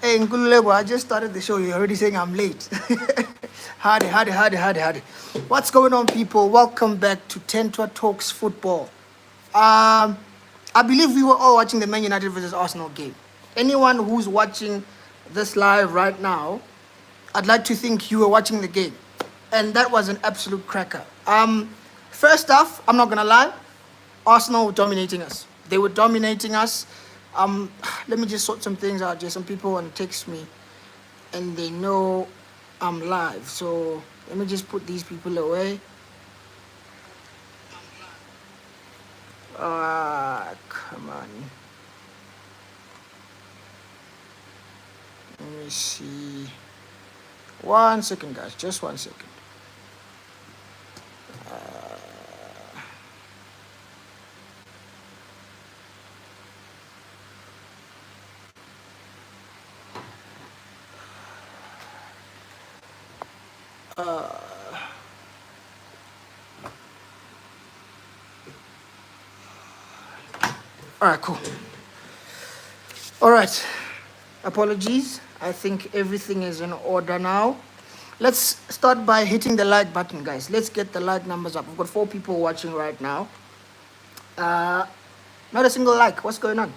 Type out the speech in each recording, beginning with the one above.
Hey, Nkululebo, I just started the show. You're already saying I'm late. Howdy. What's going on, people? Welcome back to Tentwa Talks Football. I believe we were all watching the Man United versus Arsenal game. Anyone who's watching this live right now, I'd like to think you were watching the game. And that was an absolute cracker. First off, I'm not going to lie, Arsenal were dominating us. They were dominating us. Let me just sort some things out. Just some people want to text me, and they know I'm live. So let me just put these people away. Come on. Let me see. 1 second, guys. Just 1 second. All right, cool. All right. Apologies. I think everything is in order now. Let's start by hitting the like button, guys. Let's get the like numbers up. We've got 4 people watching right now. Not a single like. What's going on?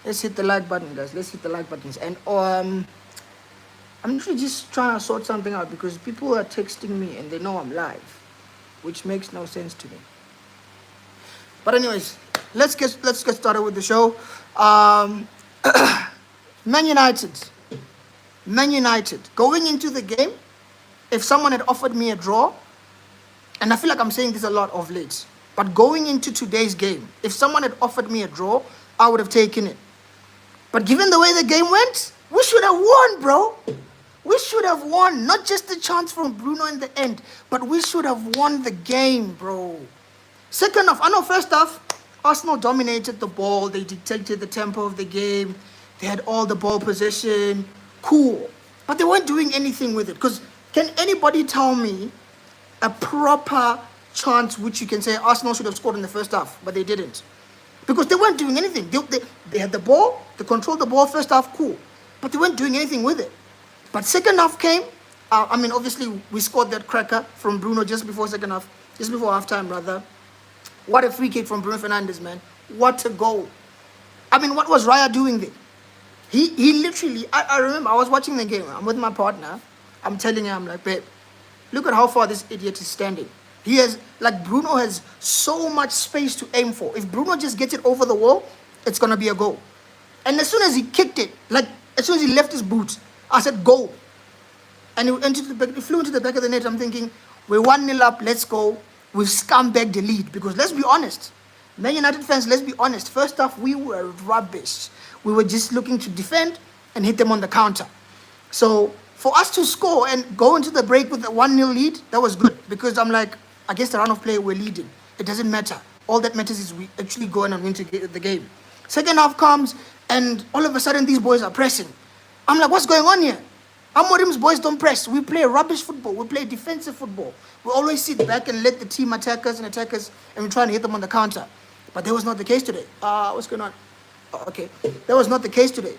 Let's hit the like button, guys. Let's hit the like buttons. And I'm literally just trying to sort something out because people are texting me and they know I'm live, which makes no sense to me. But anyways, let's get started with the show. Man United. Going into the game, if someone had offered me a draw, and I feel like I'm saying this a lot of late, but going into today's game, if someone had offered me a draw, I would have taken it. But given the way the game went, we should have won, bro. We should have won. Not just the chance from Bruno in the end, but we should have won the game, bro. Second off, first off, Arsenal dominated the ball. They dictated the tempo of the game. They had all the ball possession. Cool. But they weren't doing anything with it. Because can anybody tell me a proper chance which you can say Arsenal should have scored in the first half, but they didn't? Because they weren't doing anything. They had the ball. They controlled the ball first half. Cool. But they weren't doing anything with it. But second half came. Obviously, we scored that cracker from Bruno just before halftime, rather. What a free kick from Bruno Fernandes, man. What a goal. What was Raya doing there? He literally, I remember I was watching the game. I'm with my partner. I'm telling him, I'm like, babe, look at how far this idiot is standing. Bruno has so much space to aim for. If Bruno just gets it over the wall, it's going to be a goal. And as soon as he kicked it, as soon as he left his boots, I said, goal. And he flew into the back of the net. I'm thinking, we're 1-0 up, let's go. We've scumbagged the lead. Because let's be honest, Man United fans, let's be honest. First off, we were rubbish. We were just looking to defend and hit them on the counter. So for us to score and go into the break with a 1-0 lead, that was good. Because I'm like, I guess the run of play, we're leading. It doesn't matter. All that matters is we actually go in and win the game. Second half comes, and all of a sudden, these boys are pressing. I'm like, what's going on here? Amorim's boys don't press. We play rubbish football. We play defensive football. We always sit back and let the team attack us, and we try and hit them on the counter. But that was not the case today. What's going on? Okay. That was not the case today.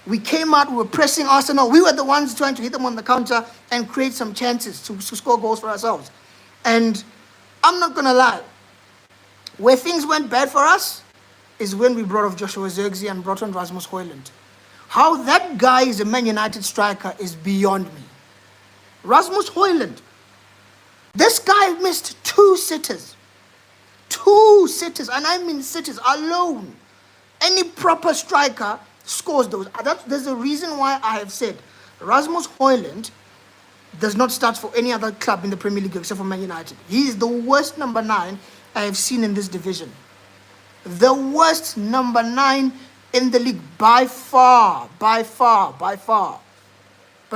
We came out, we were pressing Arsenal. We were the ones trying to hit them on the counter and create some chances to score goals for ourselves. And I'm not going to lie. Where things went bad for us is when we brought off Joshua Zirkzee and brought on Rasmus Højlund. How that guy is a Man United striker is beyond me. Rasmus Højlund. This guy missed 2 sitters. 2 sitters, and I mean sitters alone. Any proper striker scores those. There's a reason why I have said Rasmus Højlund does not start for any other club in the Premier League except for Man United. He is the worst number 9 I have seen in this division. The worst number 9 in the league by far. But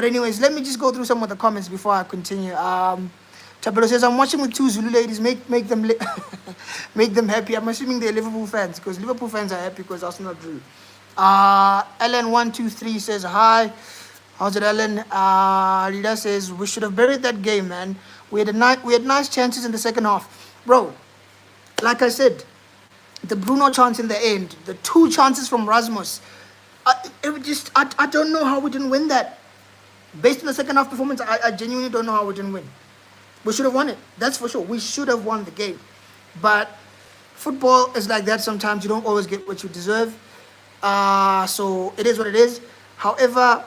anyways, let me just go through some of the comments before I continue. Tabelo says, I'm watching with 2 Zulu ladies. Make them make them happy. I'm assuming they're Liverpool fans because Liverpool fans are happy because Arsenal drew. Ellen123 says, hi. How's it, Ellen? Rita says, we should have buried that game, man. We had nice chances in the second half. Bro, like I said, the Bruno chance in the end, the 2 chances from Rasmus, I don't know how we didn't win that. Based on the second half performance, I genuinely don't know how we didn't win. We should have won it. That's for sure. We should have won the game. But football is like that sometimes. You don't always get what you deserve. So it is what it is. However,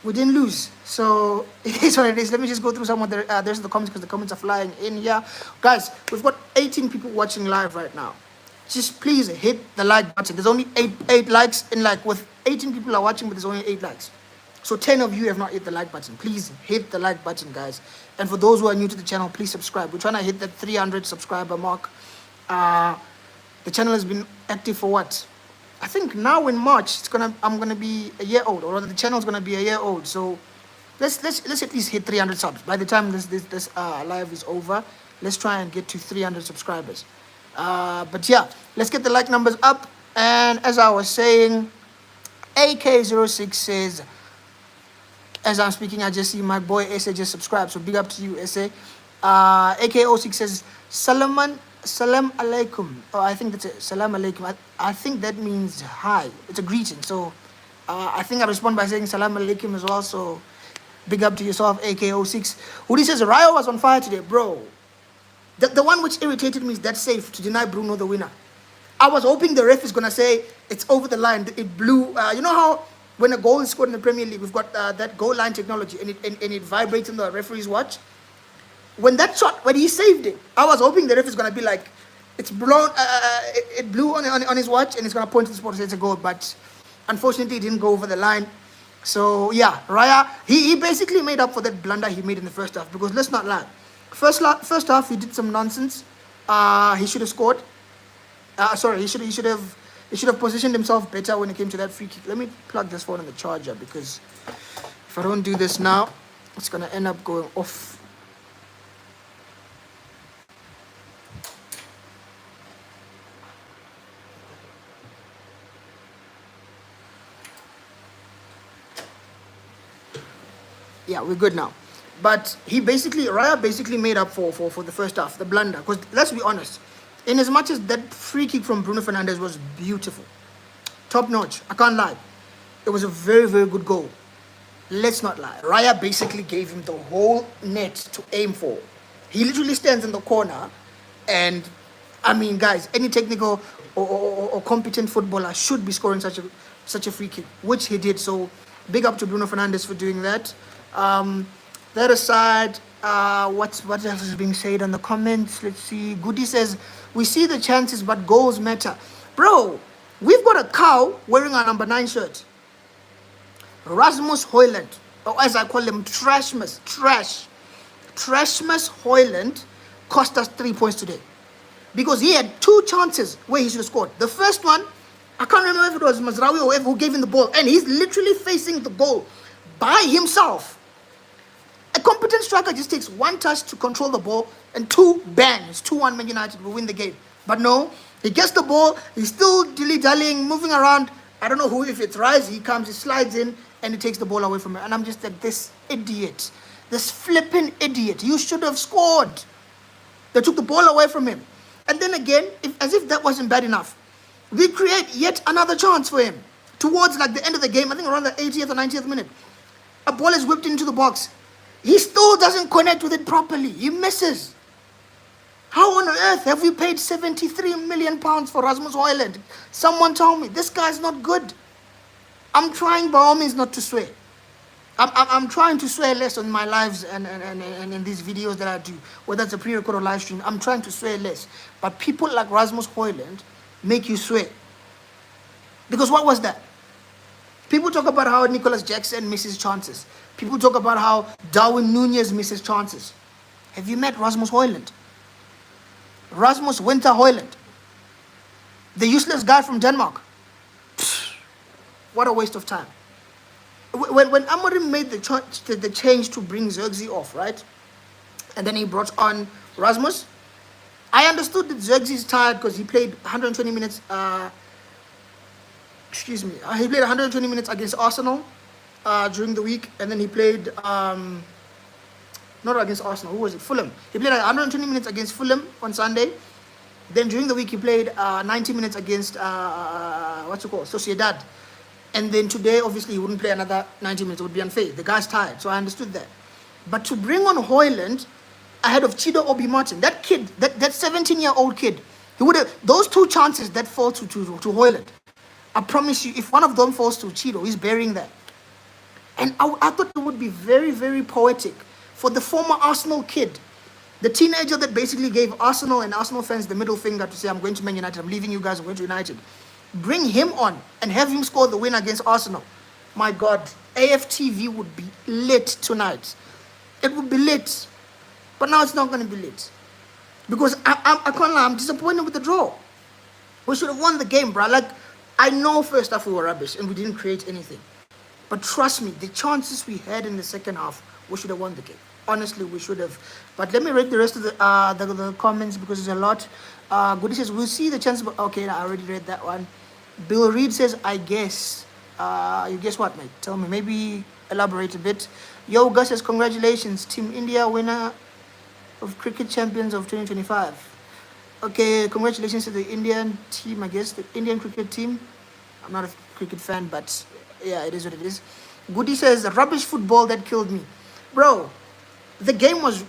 we didn't lose. So it is what it is. Let me just go through some of the rest of the comments because the comments are flying in here. Guys, we've got 18 people watching live right now. Just please hit the like button. There's only eight likes in like with 18 people are watching, but there's only 8 likes. So 10 of you have not hit the like button. Please hit the like button, guys. And for those who are new to the channel, please subscribe. We're trying to hit that 300 subscriber mark. The channel has been active for what? I think now in March I'm gonna be a year old, or rather the channel's gonna be a year old. So let's at least hit 300 subs. By the time this live is over, let's try and get to 300 subscribers. But yeah, let's get the like numbers up. And as I was saying, AK06 says, as I'm speaking, I just see my boy Ese just subscribed. So big up to you, Ese. AK06 says, Salam alaikum. Oh, I think that's it. Salam alaikum. I think that means hi. It's a greeting. So I think I respond by saying salam alaikum as well. So big up to yourself, AK06. Woody says, Rayo was on fire today, bro. The one which irritated me is that save to deny Bruno the winner. I was hoping the ref is going to say it's over the line. It blew. You know how when a goal is scored in the Premier League, we've got that goal line technology and it vibrates in the referee's watch. When that shot, when he saved it, I was hoping the ref is going to be like, it's blown, it blew on his watch and it's going to point to the spot and say it's a goal. But unfortunately, it didn't go over the line. So yeah, Raya, he basically made up for that blunder he made in the first half. Because let's not lie. First half, he did some nonsense. He should have scored. Sorry, he should have positioned himself better when it came to that free kick. Let me plug this phone on the charger because if I don't do this now, it's gonna end up going off. Yeah, we're good now. But Raya basically made up for the first half, the blunder. Because let's be honest, in as much as that free kick from Bruno Fernandes was beautiful, top notch, I can't lie, it was a very, very good goal. Let's not lie. Raya basically gave him the whole net to aim for. He literally stands in the corner, and I mean, guys, any technical or competent footballer should be scoring such a free kick, which he did. So big up to Bruno Fernandes for doing that. That aside, what else is being said on the comments? Let's see. Goody says, we see the chances, but goals matter. Bro, we've got a cow wearing our number 9 shirt. Rasmus Højlund, or as I call him, Trashmas Højlund cost us 3 points today. Because he had 2 chances where he should have scored. The first one, I can't remember if it was Mazraoui or whoever who gave him the ball. And he's literally facing the goal by himself. A competent striker just takes 1 touch to control the ball and 2 bangs. 2-1 Man United will win the game. But no, he gets the ball, he's still dilly-dallying, moving around. I don't know who, if it's Rice, he comes, he slides in, and he takes the ball away from him. And I'm just like, this idiot, this flipping idiot, you should have scored. They took the ball away from him. And then again, as if that wasn't bad enough, we create yet another chance for him. Towards like the end of the game, I think around the 80th or 90th minute. A ball is whipped into the box. He still doesn't connect with it properly. He misses. How on earth have we paid 73 million pounds for Rasmus Højlund? Someone told me, this guy's not good. I'm trying by all means not to swear. I'm trying to swear less on my lives and in these videos that I do, whether it's a pre-record or live stream. I'm trying to swear less. But people like Rasmus Højlund make you swear. Because what was that? People talk about how Nicholas Jackson misses chances. People talk about how Darwin Núñez misses chances. Have you met Rasmus Højlund? Rasmus Winter Højlund. The useless guy from Denmark. Pfft, what a waste of time. When Amorim made the change to bring Zirkzee off, right? And then he brought on Rasmus. I understood that Zirkzee is tired because he played 120 minutes. He played 120 minutes against Arsenal during the week, and then he played not against Arsenal. Who was it? Fulham. He played 120 minutes against Fulham on Sunday. Then during the week he played 90 minutes against Sociedad. And then today, obviously, he wouldn't play another 90 minutes. It would be unfair. The guy's tired, so I understood that. But to bring on Hoyland ahead of Chido Obi Martin, that kid, that 17-year-old kid, he would have those two chances that fall to Hoyland. I promise you, if one of them falls to Chido, he's burying that. And I thought it would be very, very poetic for the former Arsenal kid, the teenager that basically gave Arsenal and Arsenal fans the middle finger to say, I'm going to Man United, I'm leaving you guys, I'm going to United. Bring him on and have him score the win against Arsenal. My God, AFTV would be lit tonight. It would be lit. But now it's not going to be lit. Because I can't lie, I'm disappointed with the draw. We should have won the game, bro. Like, I know first half we were rubbish and we didn't create anything. But trust me, the chances we had in the second half, we should have won the game. Honestly, we should have. But let me read the rest of the comments because there's a lot. Goody says, we'll see the chance. But okay, I already read that one. Bill Reed says, I guess. You guess what, mate? Tell me. Maybe elaborate a bit. Yo, Gus says, congratulations. Team India, winner of Cricket Champions of 2025. Okay, congratulations to the Indian team, I guess. The Indian cricket team. I'm not a cricket fan, but yeah, it is what it is. Goody says, rubbish football that killed me. Bro, the game was,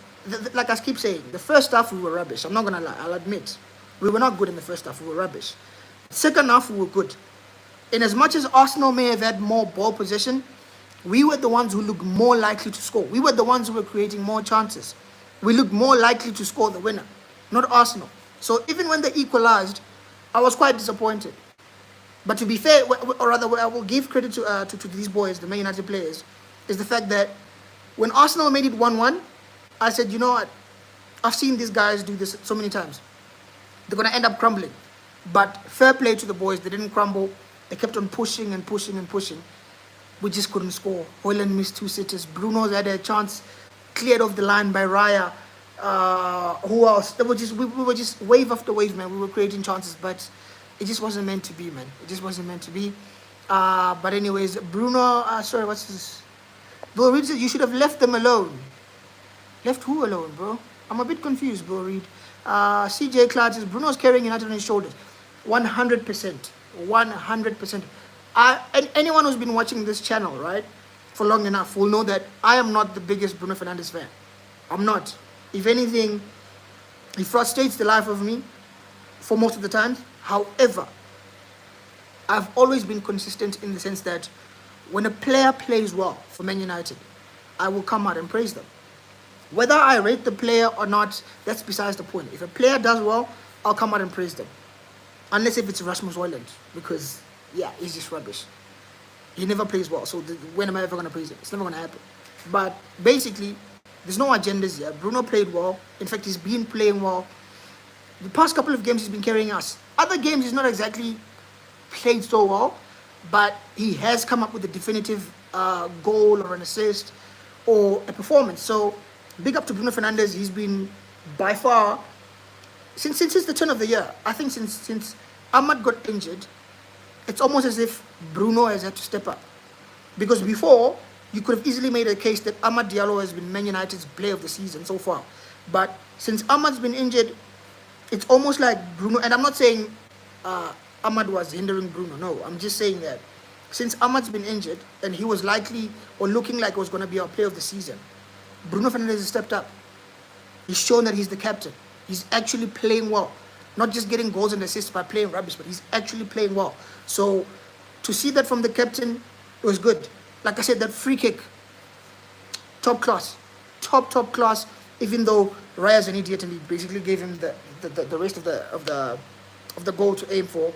like I keep saying, the first half we were rubbish. I'm not going to lie, I'll admit. We were not good in the first half, we were rubbish. Second half, we were good. In as much as Arsenal may have had more ball possession, we were the ones who looked more likely to score. We were the ones who were creating more chances. We looked more likely to score the winner, not Arsenal. So even when they equalized, I was quite disappointed. But to be fair, or rather, I will give credit to these boys, the Man United players, is the fact that when Arsenal made it 1-1, I said, you know what? I've seen these guys do this so many times. They're going to end up crumbling. But fair play to the boys. They didn't crumble. They kept on pushing and pushing and pushing. We just couldn't score. Hoyland missed 2 sitters. Bruno's had a chance cleared off the line by Raya. Who else? We were just wave after wave, man. We were creating chances, but it just wasn't meant to be, man. It just wasn't meant to be. But anyways, Bruno, sorry, what's this? Bro Reed said you should have left them alone. Left who alone, bro? I'm a bit confused, bro Reed. CJ Clark says Bruno's carrying United on his shoulders. 100%. 100%. And anyone who's been watching this channel, right, for long enough will know that I am not the biggest Bruno Fernandes fan. I'm not. If anything, he frustrates the life of me for most of the time. However, I've always been consistent in the sense that when a player plays well for Man United, I will come out and praise them. Whether I rate the player or not, that's besides the point. If a player does well, I'll come out and praise them. Unless if it's Rasmus Højlund, because, yeah, he's just rubbish. He never plays well, so when am I ever going to praise him? It's never going to happen. But basically, there's no agendas here. Bruno played well. In fact, he's been playing well. The past couple of games, he's been carrying us. Other games, he's not exactly played so well, but he has come up with a definitive goal or an assist or a performance. So, big up to Bruno Fernandes. He's been, by far, since the turn of the year, I think since Ahmad got injured, it's almost as if Bruno has had to step up. Because before, you could have easily made a case that Amad Diallo has been Man United's player of the season so far. But since Ahmad's been injured, it's almost like Bruno, and I'm not saying Ahmad was hindering Bruno, no. I'm just saying that since Ahmad's been injured, and he was likely or looking like it was going to be our player of the season, Bruno Fernandes has stepped up. He's shown that he's the captain. He's actually playing well. Not just getting goals and assists by playing rubbish, but he's actually playing well. So, to see that from the captain, it was good. Like I said, that free kick, top class. Top class, even though Raya's an idiot and he basically gave him the rest of the goal to aim for.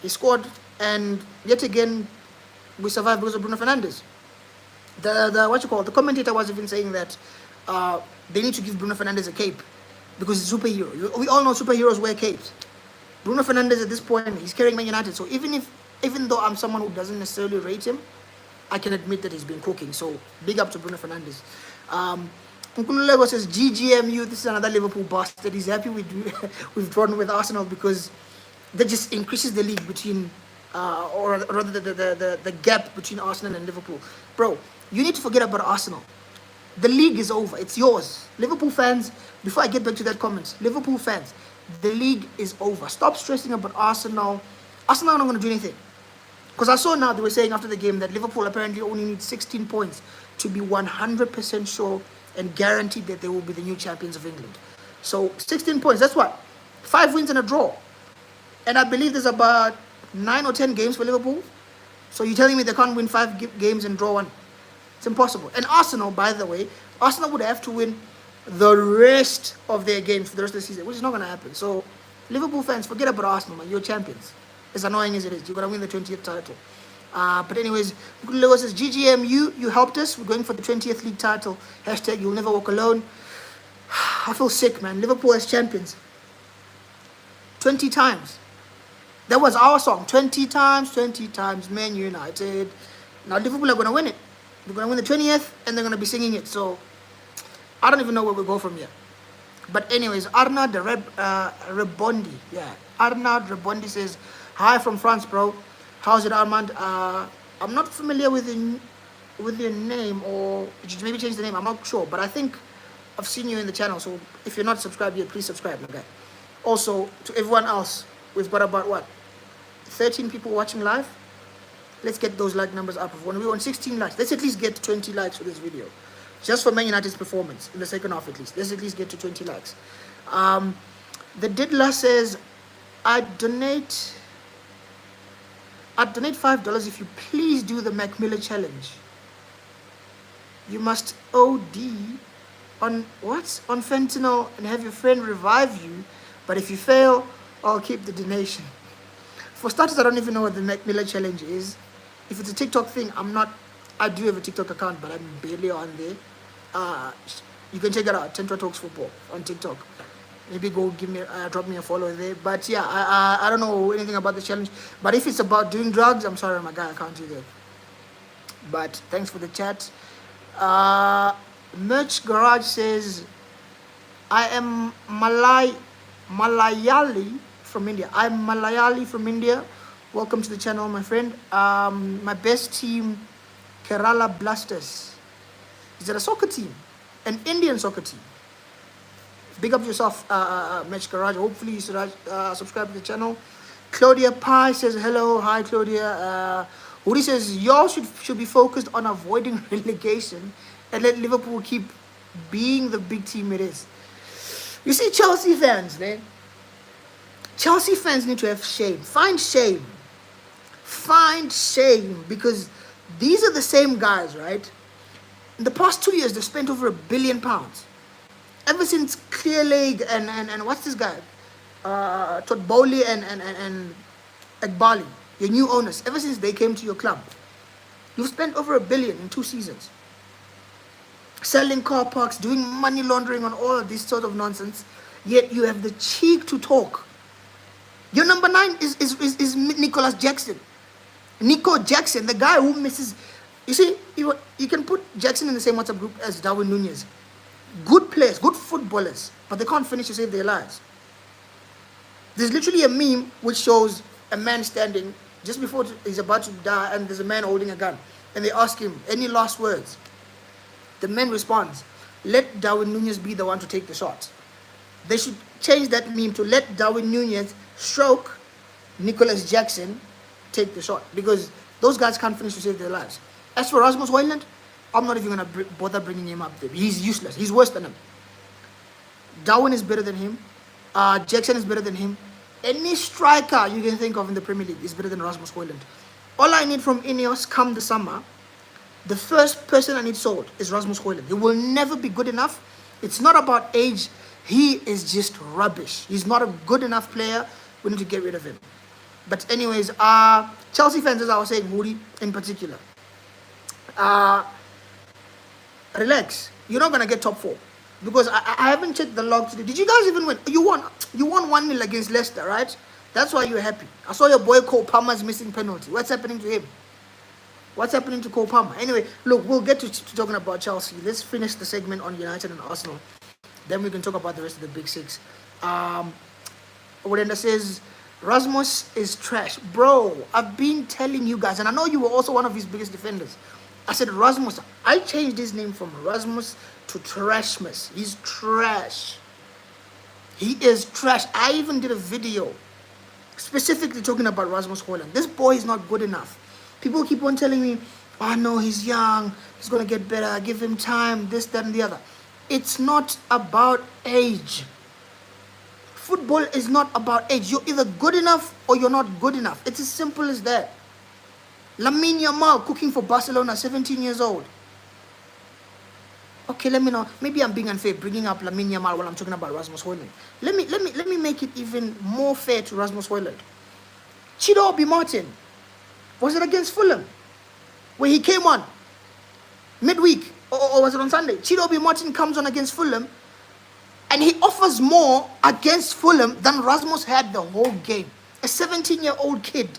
He scored, and yet again, we survived because of Bruno Fernandes. The commentator was even saying that they need to give Bruno Fernandes a cape because he's a superhero. We all know superheroes wear capes. Bruno Fernandes at this point, he's carrying Man United. So even though I'm someone who doesn't necessarily rate him, I can admit that he's been cooking. So big up to Bruno Fernandes. Nkululego says, GGMU, this is another Liverpool bastard. He's happy we've drawn with Arsenal because that just increases the league between, or rather the gap between Arsenal and Liverpool. Bro, you need to forget about Arsenal. The league is over. It's yours. Liverpool fans, before I get back to that comment, Liverpool fans, the league is over. Stop stressing about Arsenal. Arsenal are not going to do anything. Because I saw now they were saying after the game that Liverpool apparently only needs 16 points to be 100% sure and guaranteed that they will be the new champions of England. So 16 points, that's what? 5 wins and a draw. And I believe there's about 9 or 10 games for Liverpool. So you're telling me they can't win 5 games and draw 1? It's impossible. And Arsenal, by the way, Arsenal would have to win the rest of their games for the rest of the season, which is not going to happen. So Liverpool fans, forget about Arsenal, man. You're champions. As annoying as it is, you're going to win the 20th title. But anyways, Lewis says, GGMU, you helped us. We're going for the 20th league title. Hashtag, you'll never walk alone. I feel sick, man. Liverpool as champions. 20 times. That was our song. 20 times, Man United. Now Liverpool are going to win it. They're going to win the 20th, and they're going to be singing it. So, I don't even know where we go from here. But anyways, Arnaud Rebondi. Yeah, Arnaud Rebondi says, hi from France, bro. How's it, Armand? I'm not familiar with your name, or maybe change the name. I'm not sure, but I think I've seen you in the channel. So if you're not subscribed yet, please subscribe, my guy. Also, to everyone else, we've got about what, 13 people watching live. Let's get those like numbers up. When we're on 16 likes, let's at least get 20 likes for this video, just for Man United's performance in the second half at least. Let's at least get to 20 likes. The Diddler says, I'd donate $5 if you please do the Mac Miller challenge. You must OD on what? On fentanyl and have your friend revive you. But if you fail, I'll keep the donation. For starters, I don't even know what the Mac Miller challenge is. If it's a TikTok thing, I do have a TikTok account, but I'm barely on there. You can check it out, Tentra Talks Football on TikTok. Maybe go give me, drop me a follow there. But yeah, I don't know anything about the challenge. But if it's about doing drugs, I'm sorry, my guy, I can't do that. But thanks for the chat. Merch Garage says, I am Malayali from India. I'm Malayali from India. Welcome to the channel, my friend. My best team, Kerala Blasters. Is it a soccer team? An Indian soccer team. Big up yourself, Merch Garage. Hopefully you subscribe to the channel. Claudia Pai says hello. Hi, Claudia. Uri says, y'all should be focused on avoiding relegation and let Liverpool keep being the big team it is. You see, Chelsea fans, man. Chelsea fans need to have shame. Find shame. Find shame, because these are the same guys, right? In the past 2 years, they've spent over £1 billion. Ever since Clearlake and what's this guy? Todd Bowley and Ekbali, your new owners, ever since they came to your club, you've spent over £1 billion in 2 seasons. Selling car parks, doing money laundering on all of this sort of nonsense, yet you have the cheek to talk. Your number 9 is Nicholas Jackson. Nico Jackson, the guy who misses. You see, you can put Jackson in the same WhatsApp group as Darwin Nunez. Good players, good footballers, but they can't finish to save their lives. There's literally a meme which shows a man standing just before he's about to die, and there's a man holding a gun. And they ask him, any last words? The man responds, let Darwin Nunez be the one to take the shot. They should change that meme to let Darwin Nunez stroke Nicholas Jackson take the shot, because those guys can't finish to save their lives. As for Rasmus Højlund, I'm not even going to bother bringing him up there. He's useless. He's worse than him. Darwin is better than him. Jackson is better than him. Any striker you can think of in the Premier League is better than Rasmus Højlund. All I need from Ineos come the summer, the first person I need sold is Rasmus Højlund. He will never be good enough. It's not about age. He is just rubbish. He's not a good enough player. We need to get rid of him. But anyways, Chelsea fans, as I was saying, Moody in particular, relax. You're not going to get top 4. Because I haven't checked the log today. Did you guys even win? You won 1-0 against Leicester, right? That's why you're happy. I saw your boy Cole Palmer's missing penalty. What's happening to him? What's happening to Cole Palmer? Anyway, look, we'll get to talking about Chelsea. Let's finish the segment on United and Arsenal. Then we can talk about the rest of the big 6. Orenda says, Rasmus is trash. Bro, I've been telling you guys, and I know you were also one of his biggest defenders. I said Rasmus. I changed his name from Rasmus to Trashmus. He's trash. He is trash. I even did a video specifically talking about Rasmus Højlund. This boy is not good enough. People keep on telling me, oh no, he's young, he's going to get better, give him time, this, that, and the other. It's not about age. Football is not about age. You're either good enough or you're not good enough. It's as simple as that. Lamine Yamal cooking for Barcelona, 17 years old. Okay, let me know. Maybe I'm being unfair bringing up Lamine Yamal while I'm talking about Rasmus Højlund. Let me make it even more fair to Rasmus Højlund. Chido Obi Martin, was it against Fulham where he came on midweek, or was it on Sunday? Chido Obi Martin comes on against Fulham and he offers more against Fulham than Rasmus had the whole game. A 17-year-old kid.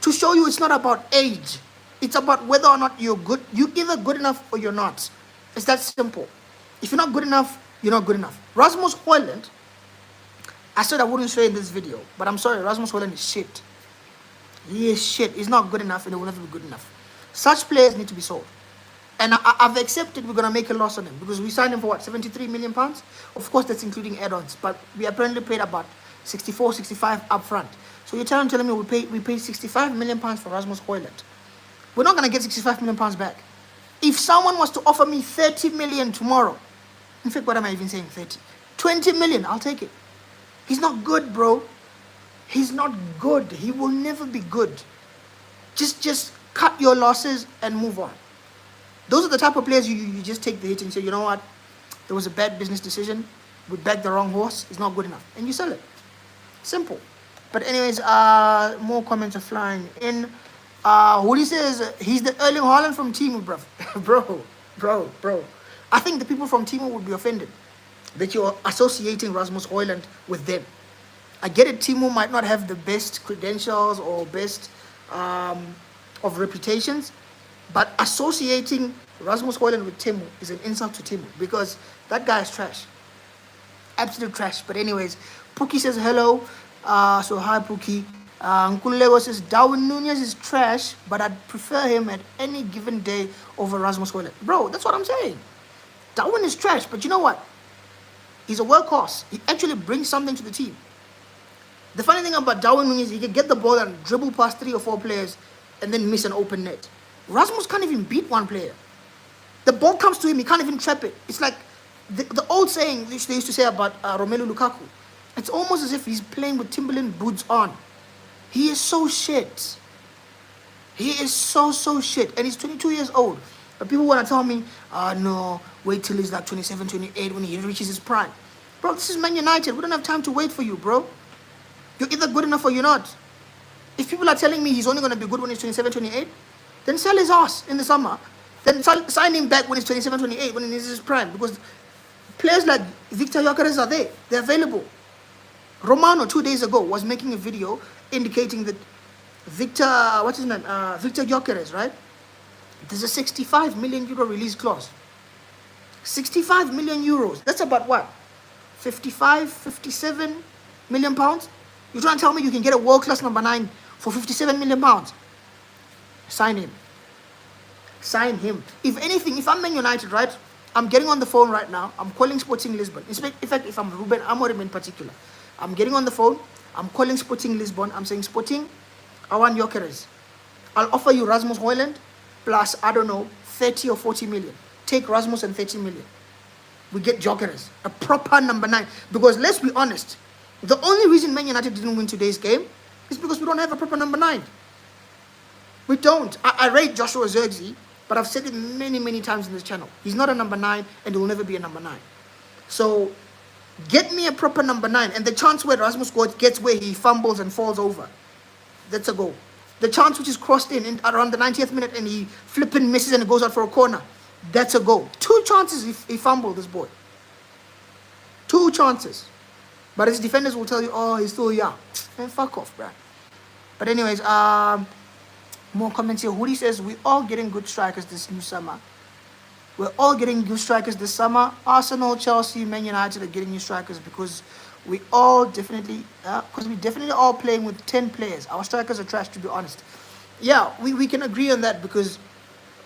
To show you it's not about age. It's about whether or not you're good. You're either good enough or you're not. It's that simple. If you're not good enough, you're not good enough. Rasmus Højlund, I said I wouldn't say in this video, but I'm sorry, Rasmus Højlund is shit. He is shit. He's not good enough and he will never be good enough. Such players need to be sold. And I've accepted we're going to make a loss on him because we signed him for what, 73 million pounds? Of course, that's including add-ons, but we apparently paid about 64, 65 up front. So you're telling me we paid 65 million pounds for Rasmus Højlund. We're not going to get 65 million pounds back. If someone was to offer me 30 million tomorrow, in fact, what am I even saying, 30? 20 million, I'll take it. He's not good, bro. He's not good. He will never be good. Just cut your losses and move on. Those are the type of players you just take the hit and say, you know what, there was a bad business decision. We backed the wrong horse. It's not good enough. And you sell it. Simple. But anyways, more comments are flying in. Holy says he's the Erling Haaland from Timu, bro. I think the people from Timu would be offended that you're associating Rasmus Højlund with them. I get it, Timu might not have the best credentials or best of reputations, but associating Rasmus Højlund with Timu is an insult to Timu because that guy is trash. Absolute trash. But anyways, Pookie says hello. So hi, Pookie. Nkulego says Darwin Nunez is trash, but I'd prefer him at any given day over Rasmus Højlund. Bro, that's what I'm saying. Darwin is trash, but you know what? He's a workhorse. He actually brings something to the team. The funny thing about Darwin Nunez, he can get the ball and dribble past 3 or 4 players and then miss an open net. Rasmus can't even beat one player. The ball comes to him, he can't even trap it. It's like the old saying which they used to say about Romelu Lukaku. It's almost as if he's playing with Timberland boots on. He is so shit. He is so shit. And he's 22 years old. But people want to tell me, no, wait till he's like 27, 28 when he reaches his prime. Bro, this is Man United. We don't have time to wait for you, bro. You're either good enough or you're not. If people are telling me he's only going to be good when he's 27, 28, then sell his ass in the summer. Then sign him back when he's 27, 28, when he's his prime. Because players like Victor Gyökeres are there. They're available. Romano 2 days ago was making a video indicating that Victor Gyökeres, right? There's a 65 million euro release clause. 65 million euros. That's about what? 55, 57 million pounds? You're trying to tell me you can get a world-class number 9 for 57 million pounds? Sign him. Sign him. If anything, if I'm Man United, right? I'm getting on the phone right now. I'm calling Sporting Lisbon. In fact, if I'm Ruben Amorim in particular, I'm getting on the phone. I'm calling Sporting Lisbon. I'm saying, Sporting, I want Gyökeres. I'll offer you Rasmus Højlund plus, I don't know, 30 or 40 million. Take Rasmus and 30 million. We get Gyökeres, a proper number 9. Because let's be honest, the only reason Man United didn't win today's game is because we don't have a proper number 9. We don't. I rate Joshua Zirkzee, but I've said it many times in this channel. He's not a number 9 and he will never be a number 9. So get me a proper number 9. And the chance where Rasmus gets where he fumbles and falls over, that's a goal. The chance which is crossed in around the 90th minute and he flipping misses and it goes out for a corner, that's a goal. 2 chances he fumbled, this boy. 2 chances. But his defenders will tell you, oh, he's still young. Man, fuck off, bruh. But anyways, more comments here. Hoodie says, we're all getting good strikers this new summer. We're all getting good strikers this summer. Arsenal, Chelsea, Man United are getting new strikers because we definitely all playing with 10 players. Our strikers are trash, to be honest. Yeah, we can agree on that because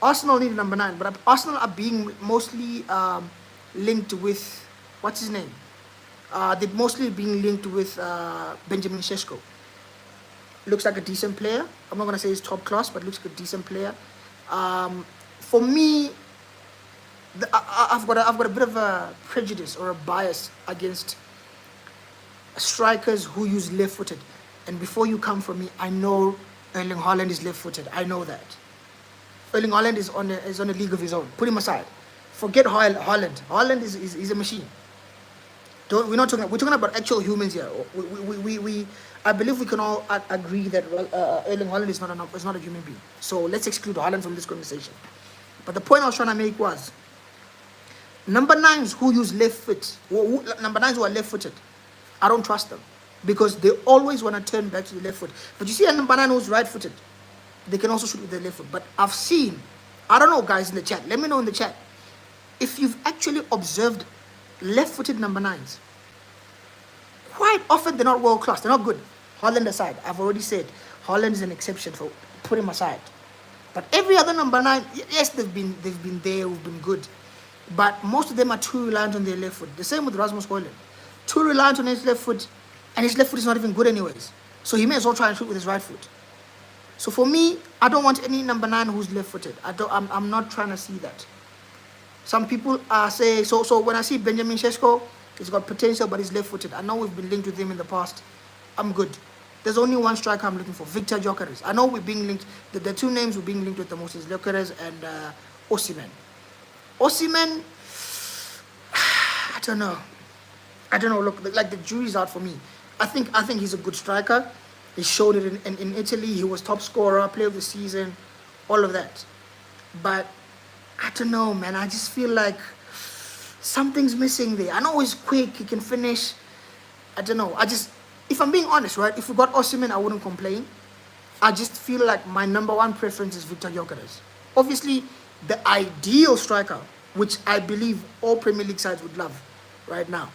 Arsenal need a number 9, but Arsenal are being mostly linked with, what's his name? They're mostly being linked with Benjamin Šeško. Looks like a decent player. I'm not gonna say he's top class, but looks like a decent player. For me, I've got a bit of a prejudice or a bias against strikers who use left-footed. And before you come from me, I know Erling Haaland is left-footed. I know that. Erling Haaland is on a league of his own. Put him aside. Forget Haaland. Haaland is a machine. We're talking about actual humans here. I believe we can all agree that Erling Haaland is not a human being. So let's exclude Haaland from this conversation. But the point I was trying to make was number nines who use left foot, number nines who are left footed, I don't trust them because they always want to turn back to the left foot. But you see a number nine who's right footed, they can also shoot with the left foot. But I've seen, I don't know, guys in the chat, let me know in the chat if you've actually observed left-footed number nines. Quite often they're not world class, they're not good. Haaland aside, I've already said Haaland is an exception, so put him aside. But every other number nine, yes, they've been there, who've been good, but most of them are too reliant on their left foot. The same with Rasmus Højlund, too reliant on his left foot, and his left foot is not even good anyways. So he may as well try and shoot with his right foot. So for me, I don't want any number nine who's left-footed. I'm not trying to see that. Some people say so when I see Benjamin Sesko, he's got potential, but he's left-footed. I know we've been linked with him in the past. I'm good. There's only one striker I'm looking for, Victor Gyökeres. I know we're being linked. The two names we're being linked with the most is Gyökeres and Osimhen. Osimhen, I don't know. Look, like the jury's out for me. I think he's a good striker. He showed it in Italy. He was top scorer, player of the season, all of that. But I don't know, man. I just feel like something's missing there. I know he's quick. He can finish. I don't know. If I'm being honest, right? If we got Osimhen, I wouldn't complain. I just feel like my number one preference is Victor Gyökeres. Obviously, the ideal striker, which I believe all Premier League sides would love right now,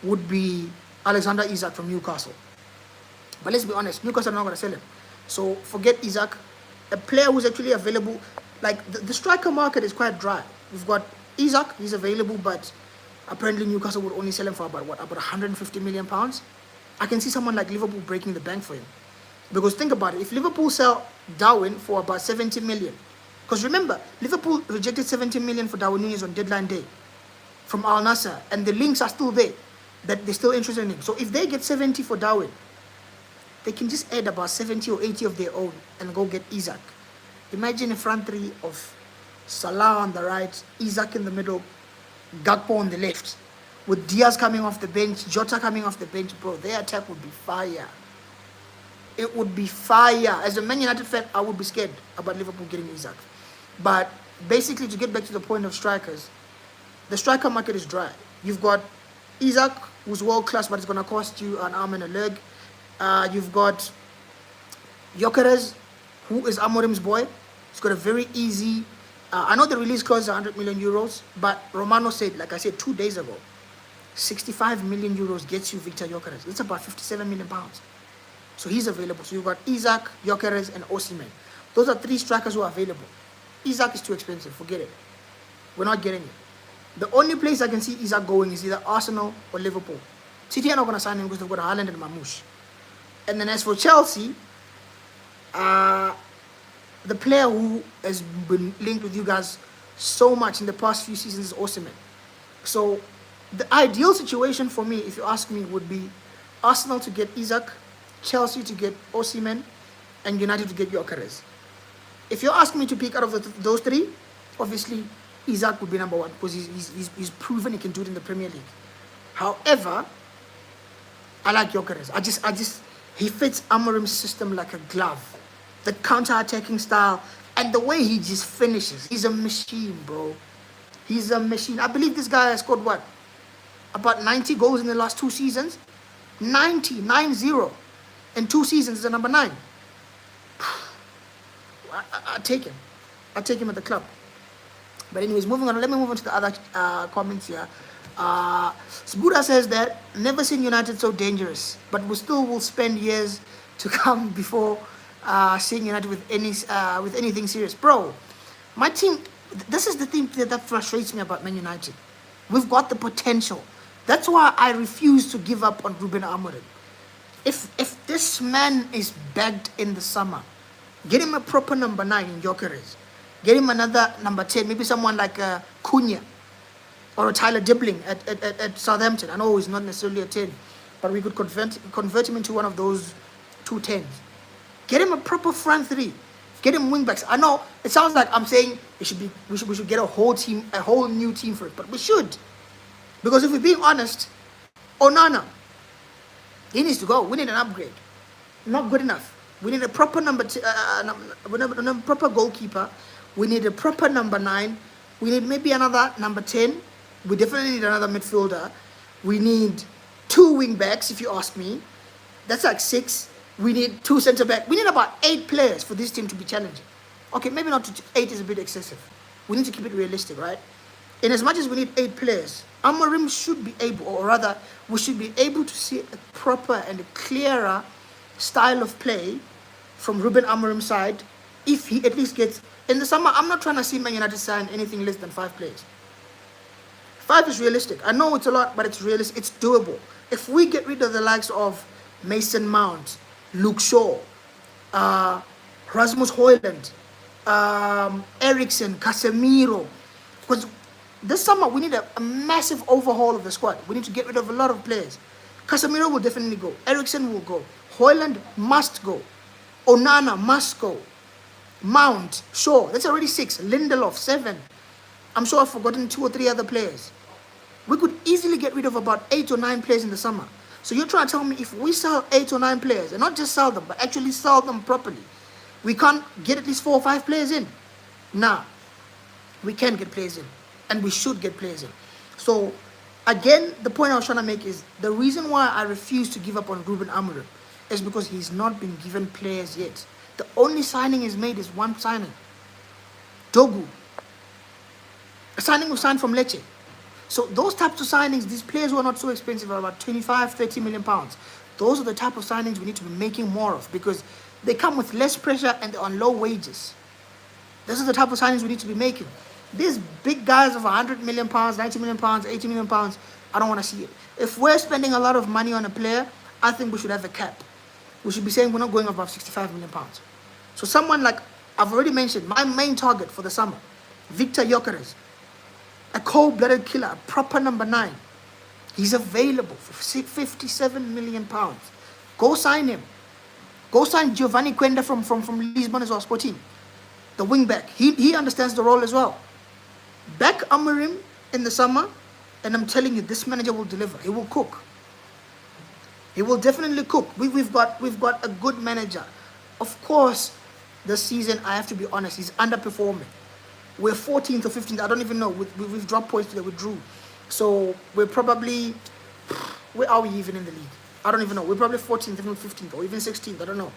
would be Alexander Isak from Newcastle. But let's be honest, Newcastle are not going to sell him. So forget Isak. A player who's actually available, like the striker market is quite dry. We've got Isak, he's available, but apparently Newcastle would only sell him for about 150 million pounds. I can see someone like Liverpool breaking the bank for him. Because think about it, if Liverpool sell Darwin for about 70 million, because remember, Liverpool rejected 70 million for Darwin Núñez on deadline day from Al Nassr, and the links are still there, that they're still interested in him. So if they get 70 for Darwin, they can just add about 70 or 80 of their own and go get Isak. Imagine a front three of Salah on the right, Isak in the middle, Gakpo on the left, with Diaz coming off the bench, Jota coming off the bench. Bro, their attack would be fire. It would be fire. As a Man United fan, I would be scared about Liverpool getting Isak. But basically, to get back to the point of strikers, the striker market is dry. You've got Isak, who's world class, but it's going to cost you an arm and a leg. You've got Gyökeres, who is Amorim's boy. He's got a very easy... I know the release clause is 100 million euros, but Romano said, like I said 2 days ago, 65 million euros gets you Victor Gyökeres. It's about 57 million pounds. So he's available. So you've got Isak, Gyökeres, and Osimhen. Those are three strikers who are available. Isak is too expensive. Forget it. We're not getting it. The only place I can see Isak going is either Arsenal or Liverpool. City are not going to sign him because they've got Haaland and Mamouche. And then as for Chelsea, the player who has been linked with you guys so much in the past few seasons is Osimhen. So the ideal situation for me, if you ask me, would be Arsenal to get Isak, Chelsea to get Osimhen, and United to get Gyökeres. If you ask me to pick out of those three, obviously Isak would be number one because he's proven he can do it in the Premier League. However, I like Gyökeres. He fits Amorim's system like a glove. The counter-attacking style and the way he just finishes. He's a machine, bro. He's a machine. I believe this guy has scored what? About 90 goals in the last 2 seasons? 90 in 2 seasons as a number 9. I take him. I take him at the club. But anyways, moving on. Let me move on to the other comments here. Sbuda says that never seen United so dangerous, but we still will spend years to come before seeing United with anything serious. Bro, my team, this is the thing that frustrates me about Man United. We've got the potential. That's why I refuse to give up on Ruben Amorim. If this man is bagged in the summer, get him a proper number 9 in Gyökeres. Get him another number 10, maybe someone like Cunha or a Tyler Dibling at Southampton. I know he's not necessarily a 10, but we could convert him into one of those 2 10s. Get him a proper front three. Get him wing backs. I know it sounds like I'm saying we should get a whole team, a whole new team for it, but we should. Because if we're being honest, Onana, he needs to go. We need an upgrade. Not good enough. We need a proper proper goalkeeper. We need a proper number 9. We need maybe another number 10. We definitely need another midfielder. We need 2 wing backs, if you ask me. That's like 6. We need 2 centre back. We need about 8 players for this team to be challenging. Okay, maybe not 8 is a bit excessive. We need to keep it realistic, right? In as much as we need 8 players, Amorim should be able, or rather, we should be able to see a proper and a clearer style of play from Ruben Amorim's side if he at least gets... In the summer, I'm not trying to see Man United sign anything less than 5 players. 5 is realistic. I know it's a lot, but it's realistic. It's doable. If we get rid of the likes of Mason Mount, Luke Shaw, Rasmus Højlund, Eriksen, Casemiro, because this summer we need a massive overhaul of the squad. We need to get rid of a lot of players. Casemiro will definitely go. Eriksen will go. Højlund must go. Onana must go. Mount, Shaw, that's already 6. Lindelof, 7. I'm sure I've forgotten 2 or 3 other players. We could easily get rid of about 8 or 9 players in the summer. So you're trying to tell me if we sell 8 or 9 players, and not just sell them, but actually sell them properly, we can't get at least 4 or 5 players in? Nah, we can get players in, and we should get players in. So again, the point I was trying to make is the reason why I refuse to give up on Ruben Amorim is because he's not been given players yet. The only signing he's made is one signing. Dogu. A signing was signed from Lecce. So those types of signings, these players who are not so expensive, are about 25, 30 million pounds. Those are the type of signings we need to be making more of because they come with less pressure and they're on low wages. Those are the type of signings we need to be making. These big guys of 100 million pounds, 90 million pounds, 80 million pounds, I don't want to see it. If we're spending a lot of money on a player, I think we should have a cap. We should be saying we're not going above 65 million pounds. So someone like, I've already mentioned, my main target for the summer, Victor Gyökeres, a cold-blooded killer, a proper number 9. He's available for 57 million pounds. Go sign him. Go sign Giovanni Quenda from Lisbon as well, Sporting. The wing back. He understands the role as well. Back Amorim in the summer, and I'm telling you, this manager will deliver. He will cook. He will definitely cook. We've got a good manager. Of course, this season, I have to be honest, he's underperforming. We're 14th or 15th. I don't even know. We've dropped points today. We drew. So we're probably... Where are we even in the league? I don't even know. We're probably 14th, even 15th, or even 16th. I don't know.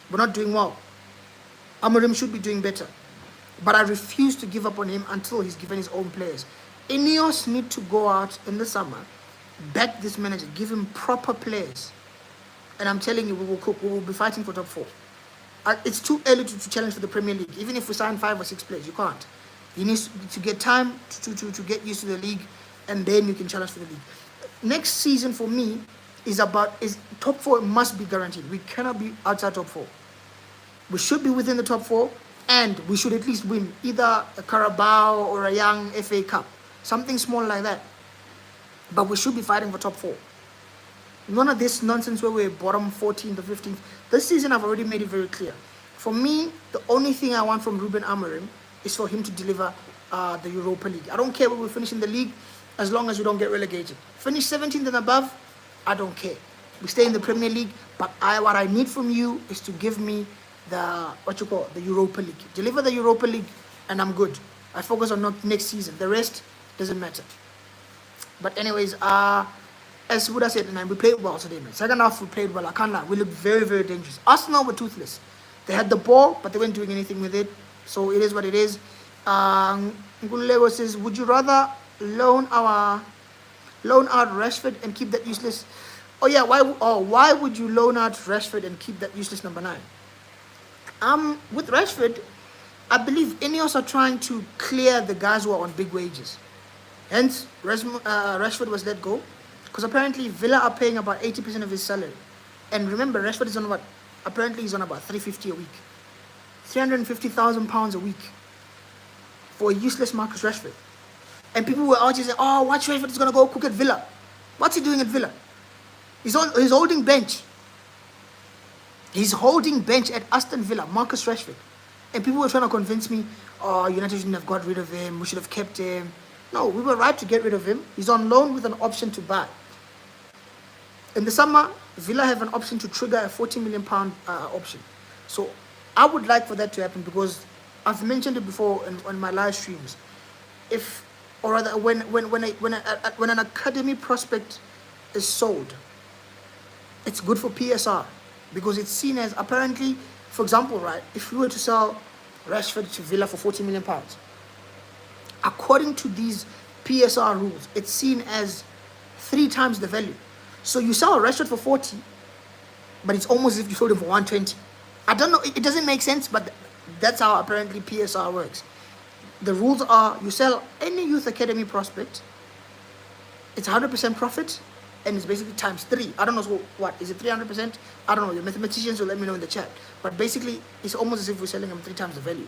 We're not doing well. Amorim should be doing better. But I refuse to give up on him until he's given his own players. Ineos need to go out in the summer, back this manager, give him proper players. And I'm telling you, we will cook. We will be fighting for top 4. It's too early to challenge for the Premier League. Even if we sign 5 or 6 players, you can't. You need to get time to get used to the league, and then you can challenge for the league. Next season for me is top 4 must be guaranteed. We cannot be outside top 4. We should be within the top 4, and we should at least win either a Carabao or a young FA Cup. Something small like that. But we should be fighting for top 4. None of this nonsense where we're bottom 14th or 15th. This season, I've already made it very clear. For me, the only thing I want from Ruben Amorim is for him to deliver the Europa League. I don't care where we finish in the league as long as we don't get relegated. Finish 17th and above, I don't care. We stay in the Premier League, but what I need from you is to give me the Europa League. Deliver the Europa League, and I'm good. I focus on next season. The rest doesn't matter. But anyways, as Buddha said, man, we played well today, man. Second half, we played well. I can't lie. We looked very, very dangerous. Arsenal were toothless. They had the ball, but they weren't doing anything with it. So it is what it is. Ngulego says, would you rather loan out Rashford and keep that useless? Oh yeah, why would you loan out Rashford and keep that useless number 9? With Rashford, I believe Ineos are trying to clear the guys who are on big wages. Hence, Rashford was let go. Because apparently Villa are paying about 80% of his salary. And remember, Rashford is on what? Apparently, he's on about 350 a week. £350,000 a week for a useless Marcus Rashford. And people were out here saying, oh, watch Rashford is going to go cook at Villa. What's he doing at Villa? He's holding bench. He's holding bench at Aston Villa, Marcus Rashford. And people were trying to convince me, oh, United shouldn't have got rid of him. We should have kept him. No, we were right to get rid of him. He's on loan with an option to buy. In the summer, Villa have an option to trigger a £40 million option. So I would like for that to happen because I've mentioned it before on my live streams. If, or rather, when an academy prospect is sold, it's good for PSR because it's seen as apparently, for example, right, if we were to sell Rashford to Villa for £40 million, according to these PSR rules, it's seen as 3 times the value. So you sell Rashford for 40, but it's almost as if you sold him for 120. I don't know, it doesn't make sense, but that's how apparently PSR works. The rules are you sell any youth academy prospect, it's 100% profit, and it's basically times 3. I don't know what, is it 300%? I don't know, your mathematicians will let me know in the chat. But basically, it's almost as if we're selling him 3 times the value.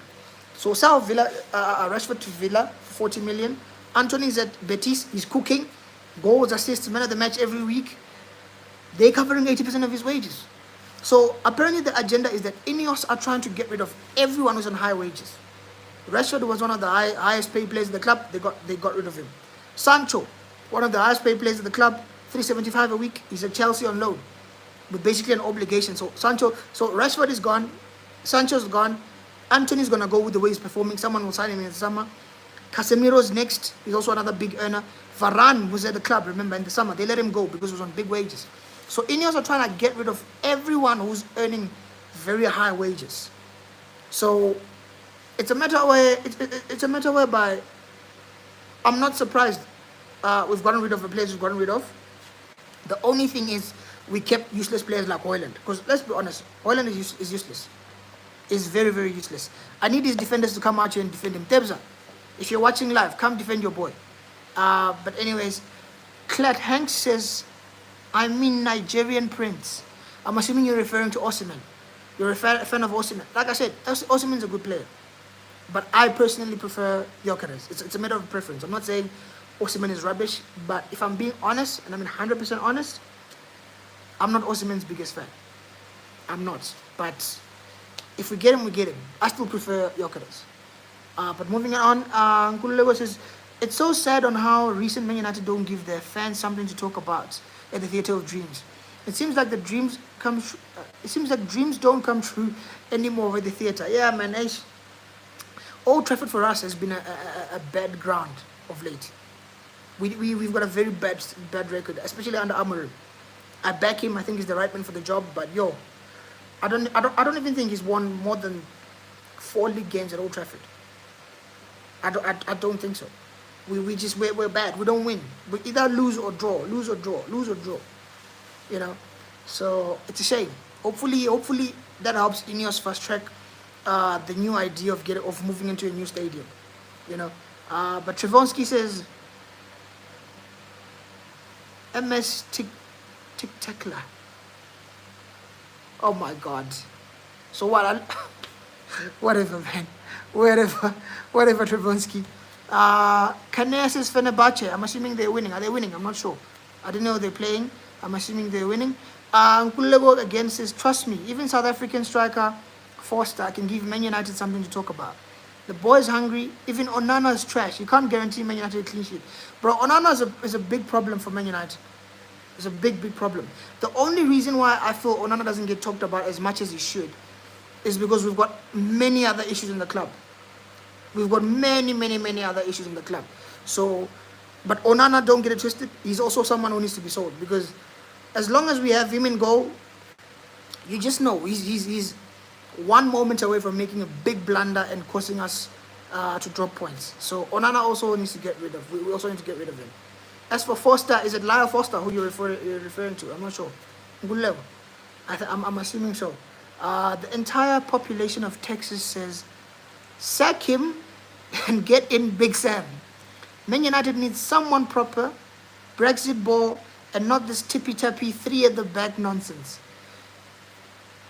So sell Villa, Rashford to Villa for 40 million. Anthony's at Betis, he's cooking. Goals, assists, man of the match every week. They're covering 80% of his wages. So apparently the agenda is that Ineos are trying to get rid of everyone who's on high wages. Rashford was one of the highest paid players in the club. They got rid of him. Sancho, one of the highest paid players in the club, 375 a week. He's at Chelsea on loan, with basically an obligation. So Rashford is gone. Sancho's gone. Anthony's gonna go with the way he's performing. Someone will sign him in the summer. Casemiro's next. He's also another big earner. Varane was at the club, remember, in the summer. They let him go because he was on big wages. So Ineos are trying to get rid of everyone who's earning very high wages. So it's a matter where it's a matter whereby I'm not surprised we've gotten rid of the players we've gotten rid of. The only thing is we kept useless players like Højlund. Because let's be honest, Højlund is useless. Is very, very useless. I need these defenders to come out here and defend him. Debza, if you're watching live, come defend your boy. But anyways, Clat Hanks says, I mean Nigerian Prince. I'm assuming you're referring to Osimhen. You're a fan of Osimhen. Like I said, Osimhen's a good player. But I personally prefer Gyökeres. It's a matter of preference. I'm not saying Osimhen is rubbish, but if I'm being honest, and I'm 100% honest, I'm not Osimhen's biggest fan. I'm not. But if we get him, we get him. I still prefer Gyökeres. But moving on, Nkululeko says, it's so sad on how recent Man United don't give their fans something to talk about at the Theatre of Dreams. It seems like dreams don't come true anymore with the theatre. Yeah, man. Old Trafford for us has been a bad ground of late. We've got a very bad record, especially under Amorim. I back him. I think he's the right man for the job. But I don't even think he's won more than 4 league games at Old Trafford. I don't think so. We're bad. We don't win. We either lose or draw. You know, so it's a shame. Hopefully that helps Ineos fast track the new idea of moving into a new stadium. You know, but Trevonsky says MS Tic-Tacler. Oh my God. So what? Whatever, man. Whatever, Trevonsky. Kanea says Fenerbahce. I'm assuming they're winning. Are they winning? I'm not sure. I didn't know they're playing. I'm assuming they're winning. Nkululeko again says, trust me, even South African striker Forster can give Man United something to talk about. The boy's hungry. Even Onana is trash. You can't guarantee Man United a clean sheet. Bro, Onana is a big problem for Man United. It's a big problem. The only reason why I feel Onana doesn't get talked about as much as he should is because we've got many other issues in the club. We've got many other issues in the club. So, but Onana, don't get it twisted, he's also someone who needs to be sold, because as long as we have him in goal, you just know he's one moment away from making a big blunder and causing us to drop points. So Onana also needs to get rid of. We also need to get rid of him. As for Forster, is it Lyle Forster who you're referring to? I'm not sure. Good level. I'm assuming so. The entire population of Texas says, sack him and get in Big Sam. Man United needs someone proper, Brexit ball, and not this tippy-tappy 3 at the back nonsense.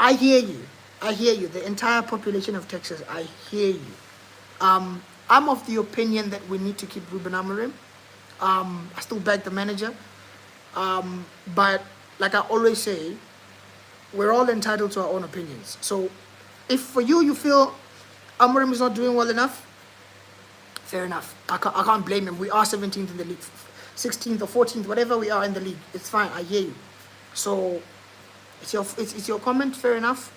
I hear you. I hear you. The entire population of Texas, I hear you. I'm of the opinion that we need to keep Ruben Amorim. I still back the manager. But like I always say, we're all entitled to our own opinions. So if for you feel Amorim is not doing well enough, fair enough. I can't blame him. We are 17th in the league, 16th or 14th, whatever we are in the league. It's fine. I hear you. So it's your comment. Fair enough.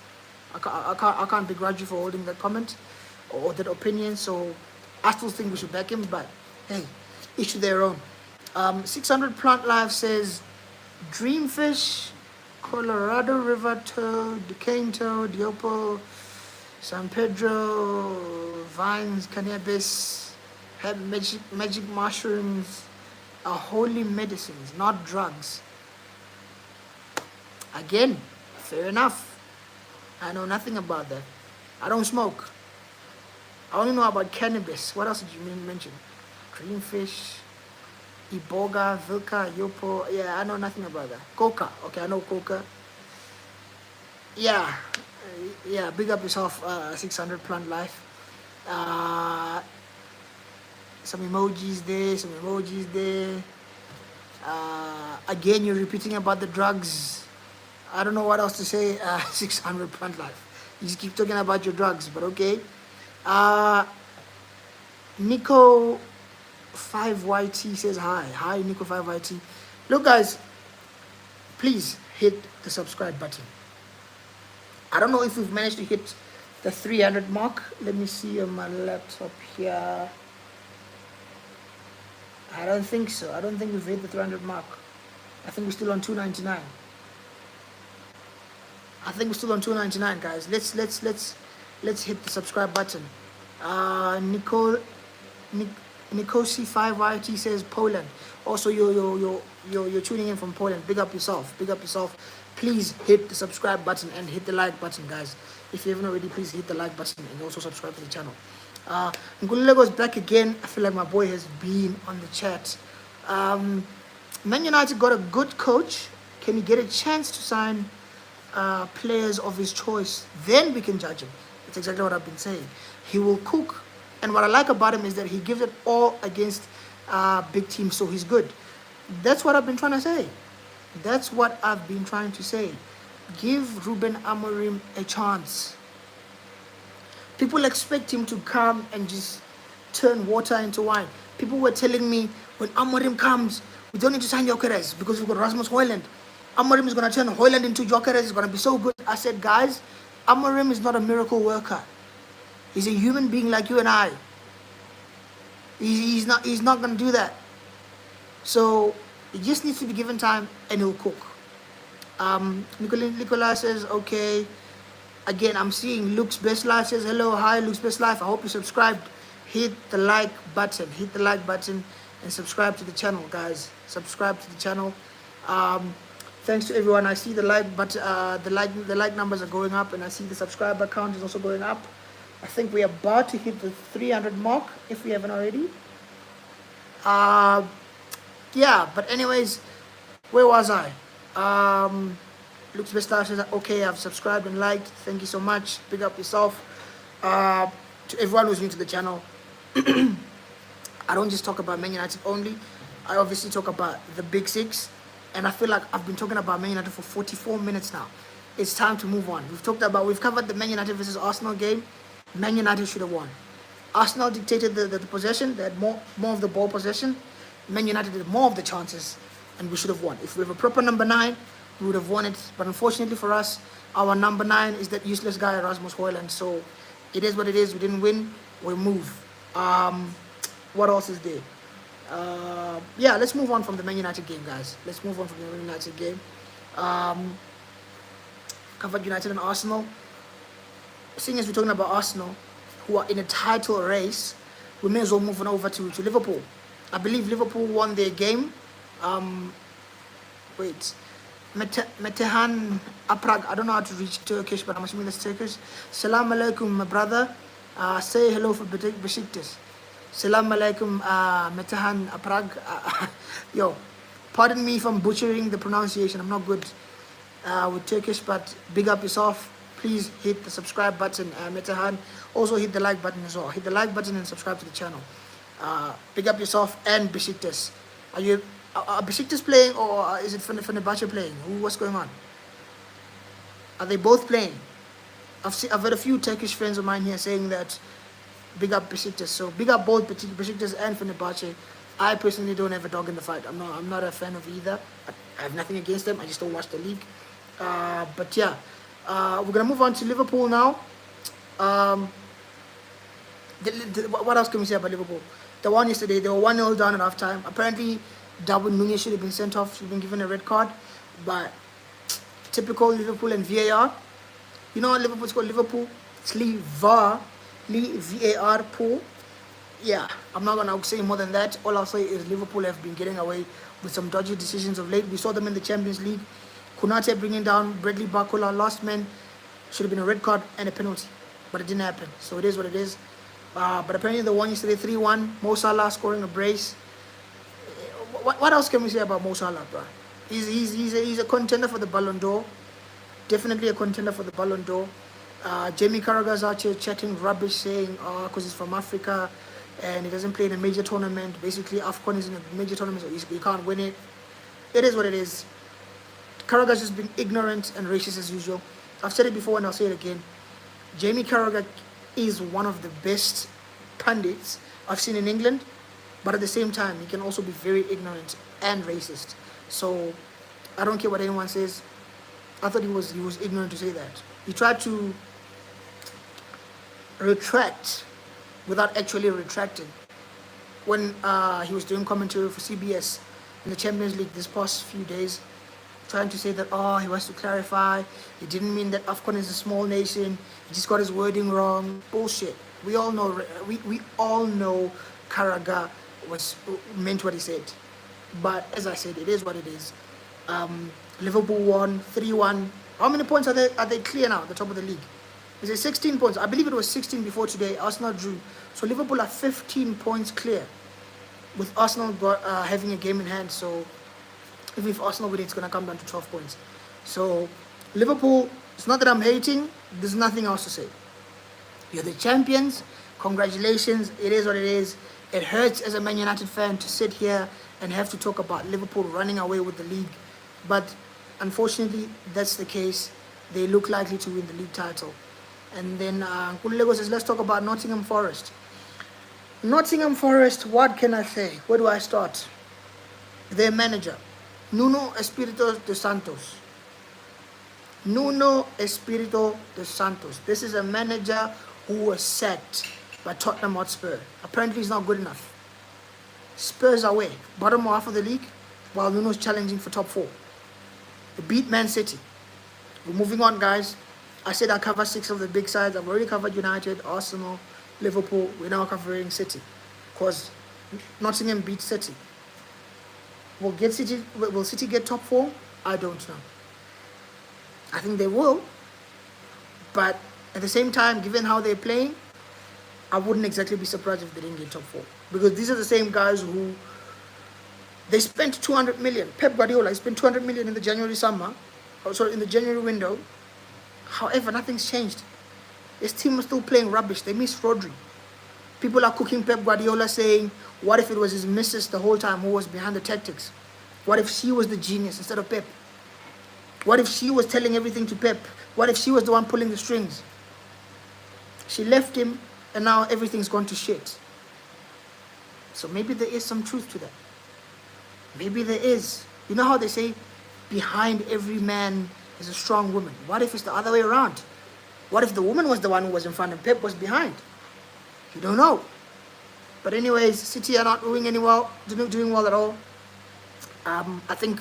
I can't begrudge you for holding that comment or that opinion. So I still think we should back him. But hey, each to their own. 600 Plant Life says Dreamfish, Colorado River Toad, Decaying Toad, Diopo, San Pedro, Vines, Cannabis, have magic mushrooms are holy medicines, not drugs. Again, fair enough. I know nothing about that. I don't smoke. I only know about cannabis. What else did you mention? Dreamfish, Iboga, Vilka, Yopo. Yeah, I know nothing about that. Coca. Okay, I know Coca. Yeah. Yeah, big up yourself, 600 Plant Life. Some emojis there. Again, you're repeating about the drugs. I don't know what else to say. 600 Plant Life. You just keep talking about your drugs, but okay. Nico 5YT says hi. Hi, Nico 5YT. Look, guys, please hit the subscribe button. I don't know if we've managed to hit the 300 mark. Let me see on my laptop here. I don't think so. I don't think we've hit the 300 mark. I think we're still on 299. I think we're still on 299, guys. Let's hit the subscribe button. Nicosi 5YT says Poland. Also, you're tuning in from Poland. Big up yourself. Big up yourself. Please hit the subscribe button and hit the like button, guys. If you haven't already, please hit the like button and also subscribe to the channel. Ngululego is back again. I feel like my boy has been on the chat. Man United got a good coach. Can he get a chance to sign players of his choice? Then we can judge him. That's exactly what I've been saying. He will cook. And what I like about him is that he gives it all against big teams, so he's good. That's what I've been trying to say. That's what I've been trying to say. Give Ruben Amorim a chance. People expect him to come and just turn water into wine. People were telling me, when Amorim comes, we don't need to sign Gyökeres because we've got Rasmus Højlund. Amorim is going to turn Højlund into Gyökeres. It's going to be so good. I said, guys, Amorim is not a miracle worker. He's a human being like you and I. He's not going to do that. So he just needs to be given time and he'll cook. Nicola says, okay. Again, I'm seeing Luke's Best Life says, hello, hi, Luke's Best Life. I hope you subscribed. Hit the like button. Hit the like button and subscribe to the channel, guys. Subscribe to the channel. Thanks to everyone. I see the like, but the like numbers are going up, and I see the subscriber count is also going up. I think we're about to hit the 300 mark if we haven't already. Yeah, but anyways, where was I? Luke's Best Life says, okay, I've subscribed and liked. Thank you so much. Big up yourself. To everyone who's new to the channel, I don't just talk about Man United only. I obviously talk about the Big Six. And I feel like I've been talking about Man United for 44 minutes now. It's time to move on. We've covered the Man United versus Arsenal game. Man United should have won. Arsenal dictated the possession. They had more of the ball possession. Man United did more of the chances. And we should have won. If we have a proper number 9, we would have won it. But unfortunately for us, our number 9 is that useless guy, Rasmus Højlund. So it is what it is. We didn't win. We move. What else is there? Yeah, let's move on from the Man United game, guys. Let's move on from the Man United game. Covered United and Arsenal. Seeing as we're talking about Arsenal, who are in a title race, we may as well move on over to Liverpool. I believe Liverpool won their game. Wait. Metehan Aprag. I don't know how to read Turkish, but I'm assuming that's Turkish. Salam alaikum, my brother. Say hello for Besiktas. Salam alaikum, Metehan Aprag. Yo, pardon me if I'm butchering the pronunciation. I'm not good with Turkish, but big up yourself. please hit the subscribe button. Metahan, also hit the like button as well. Hit the like button and subscribe to the channel. Pick up yourself and Besiktas. Are Besiktas playing, or is it Fenerbahce playing? What's going on? Are they both playing? I've had a few Turkish friends of mine here saying that big up Besiktas. So big up both Besiktas and Fenerbahce. I personally don't have a dog in the fight. I'm not a fan of either. I have nothing against them. I just don't watch the league. But yeah, we're gonna move on to Liverpool now. What else can we say about Liverpool? The one yesterday, they were 1-0 down at half time. Apparently, Darwin Nunez should have been sent off. Should have been given a red card. But typical Liverpool and VAR. You know what Liverpool's called? Liverpool. It's VAR pool. Yeah, I'm not gonna say more than that. All I'll say is Liverpool have been getting away with some dodgy decisions of late. We saw them in the Champions League. Konate bringing down Bradley Barcola, last man. Should have been a red card and a penalty, but it didn't happen. So it is what it is. But apparently the one yesterday, 3-1. Mo Salah scoring a brace. What else can we say about Mo Salah, bro? He's a contender for the Ballon d'Or. Definitely a contender for the Ballon d'Or. Jamie Carragher's out here chatting rubbish, saying, because he's from Africa and he doesn't play in a major tournament. Basically, AFCON is in a major tournament, so he can't win it. It is what it is. Carragher's just been ignorant and racist as usual. I've said it before and I'll say it again. Jamie Carragher is one of the best pundits I've seen in England, but at the same time, he can also be very ignorant and racist. So I don't care what anyone says. I thought he was ignorant to say that. He tried to retract without actually retracting when he was doing commentary for CBS in the Champions League this past few days, trying to say that he wants to clarify. He didn't mean that AFCON is a small nation. He just got his wording wrong. Bullshit. We all know. We all know Carragher meant what he said. But as I said, it is what it is. Liverpool won 3-1. How many points are they clear now at the top of the league? Is it 16 points? I believe it was 16 before today. Arsenal drew. So Liverpool are 15 points clear, with Arsenal having a game in hand. So even if Arsenal win, it's going to come down to 12 points. So Liverpool, it's not that I'm hating. There's nothing else to say. You're the champions. Congratulations. It is what it is. It hurts as a Man United fan to sit here and have to talk about Liverpool running away with the league. But unfortunately, that's the case. They look likely to win the league title. And then Kulego says, let's talk about Nottingham Forest. Nottingham Forest, what can I say? Where do I start? Their manager, Nuno Espirito de Santos. Nuno Espirito de Santos. This is a manager who was sacked by Tottenham Hotspur. Apparently, he's not good enough. Spurs are away, bottom half of the league, while Nuno's challenging for top 4. They beat Man City. We're moving on, guys. I said I cover 6 of the big sides. I've already covered United, Arsenal, Liverpool. We're now covering City, because Nottingham beat City. Will City get top 4? I don't know. I think they will. But at the same time, given how they're playing, I wouldn't exactly be surprised if they didn't get top 4. Because these are the same guys who, they spent 200 million. Pep Guardiola spent 200 million in the January window. However, nothing's changed. His team is still playing rubbish. They miss Rodri. People are cooking Pep Guardiola, saying, what if it was his missus the whole time who was behind the tactics? What if she was the genius instead of Pep? What if she was telling everything to Pep? What if she was the one pulling the strings? She left him, and now everything's gone to shit. So maybe there is some truth to that. Maybe there is. You know how they say, behind every man is a strong woman. What if it's the other way around? What if the woman was the one who was in front and Pep was behind? You don't know. But anyways, City are not doing well at all. I think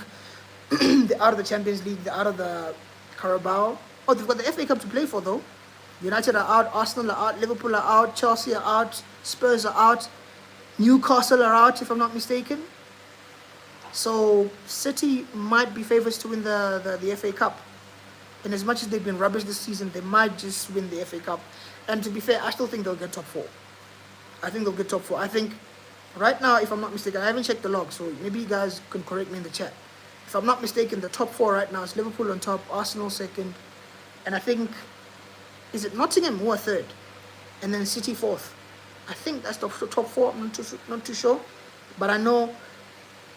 they're out of the Champions League. They're out of the Carabao. Oh, they've got the FA Cup to play for, though. United are out. Arsenal are out. Liverpool are out. Chelsea are out. Spurs are out. Newcastle are out, if I'm not mistaken. So City might be favourites to win the FA Cup. And as much as they've been rubbish this season, they might just win the FA Cup. And to be fair, I still think they'll get top 4. I think they'll get top 4. I think right now, if I'm not mistaken, I haven't checked the log, so maybe you guys can correct me in the chat. If I'm not mistaken, the top 4 right now is Liverpool on top, Arsenal second, and I think is it Nottingham who are third, and then City fourth. I think that's the top four. I'm not too sure, but I know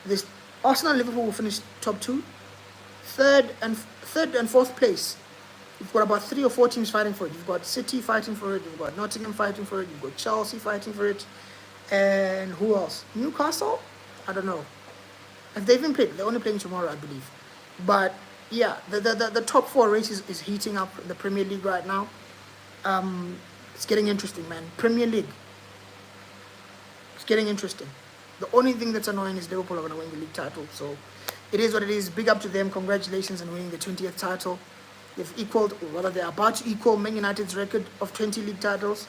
this Arsenal and Liverpool will finish top two. Third and fourth place, you've got about 3 or 4 teams fighting for it. You've got City fighting for it. You've got Nottingham fighting for it. You've got Chelsea fighting for it, and who else? Newcastle? I don't know. If they've been played, they're only playing tomorrow, I believe. But yeah, the top 4 race is heating up in the Premier League right now. It's getting interesting, man. Premier League. It's getting interesting. The only thing that's annoying is Liverpool are going to win the league title. So it is what it is. Big up to them. Congratulations on winning the 20th title. They've equaled, or rather they're about to equal Man United's record of 20 league titles.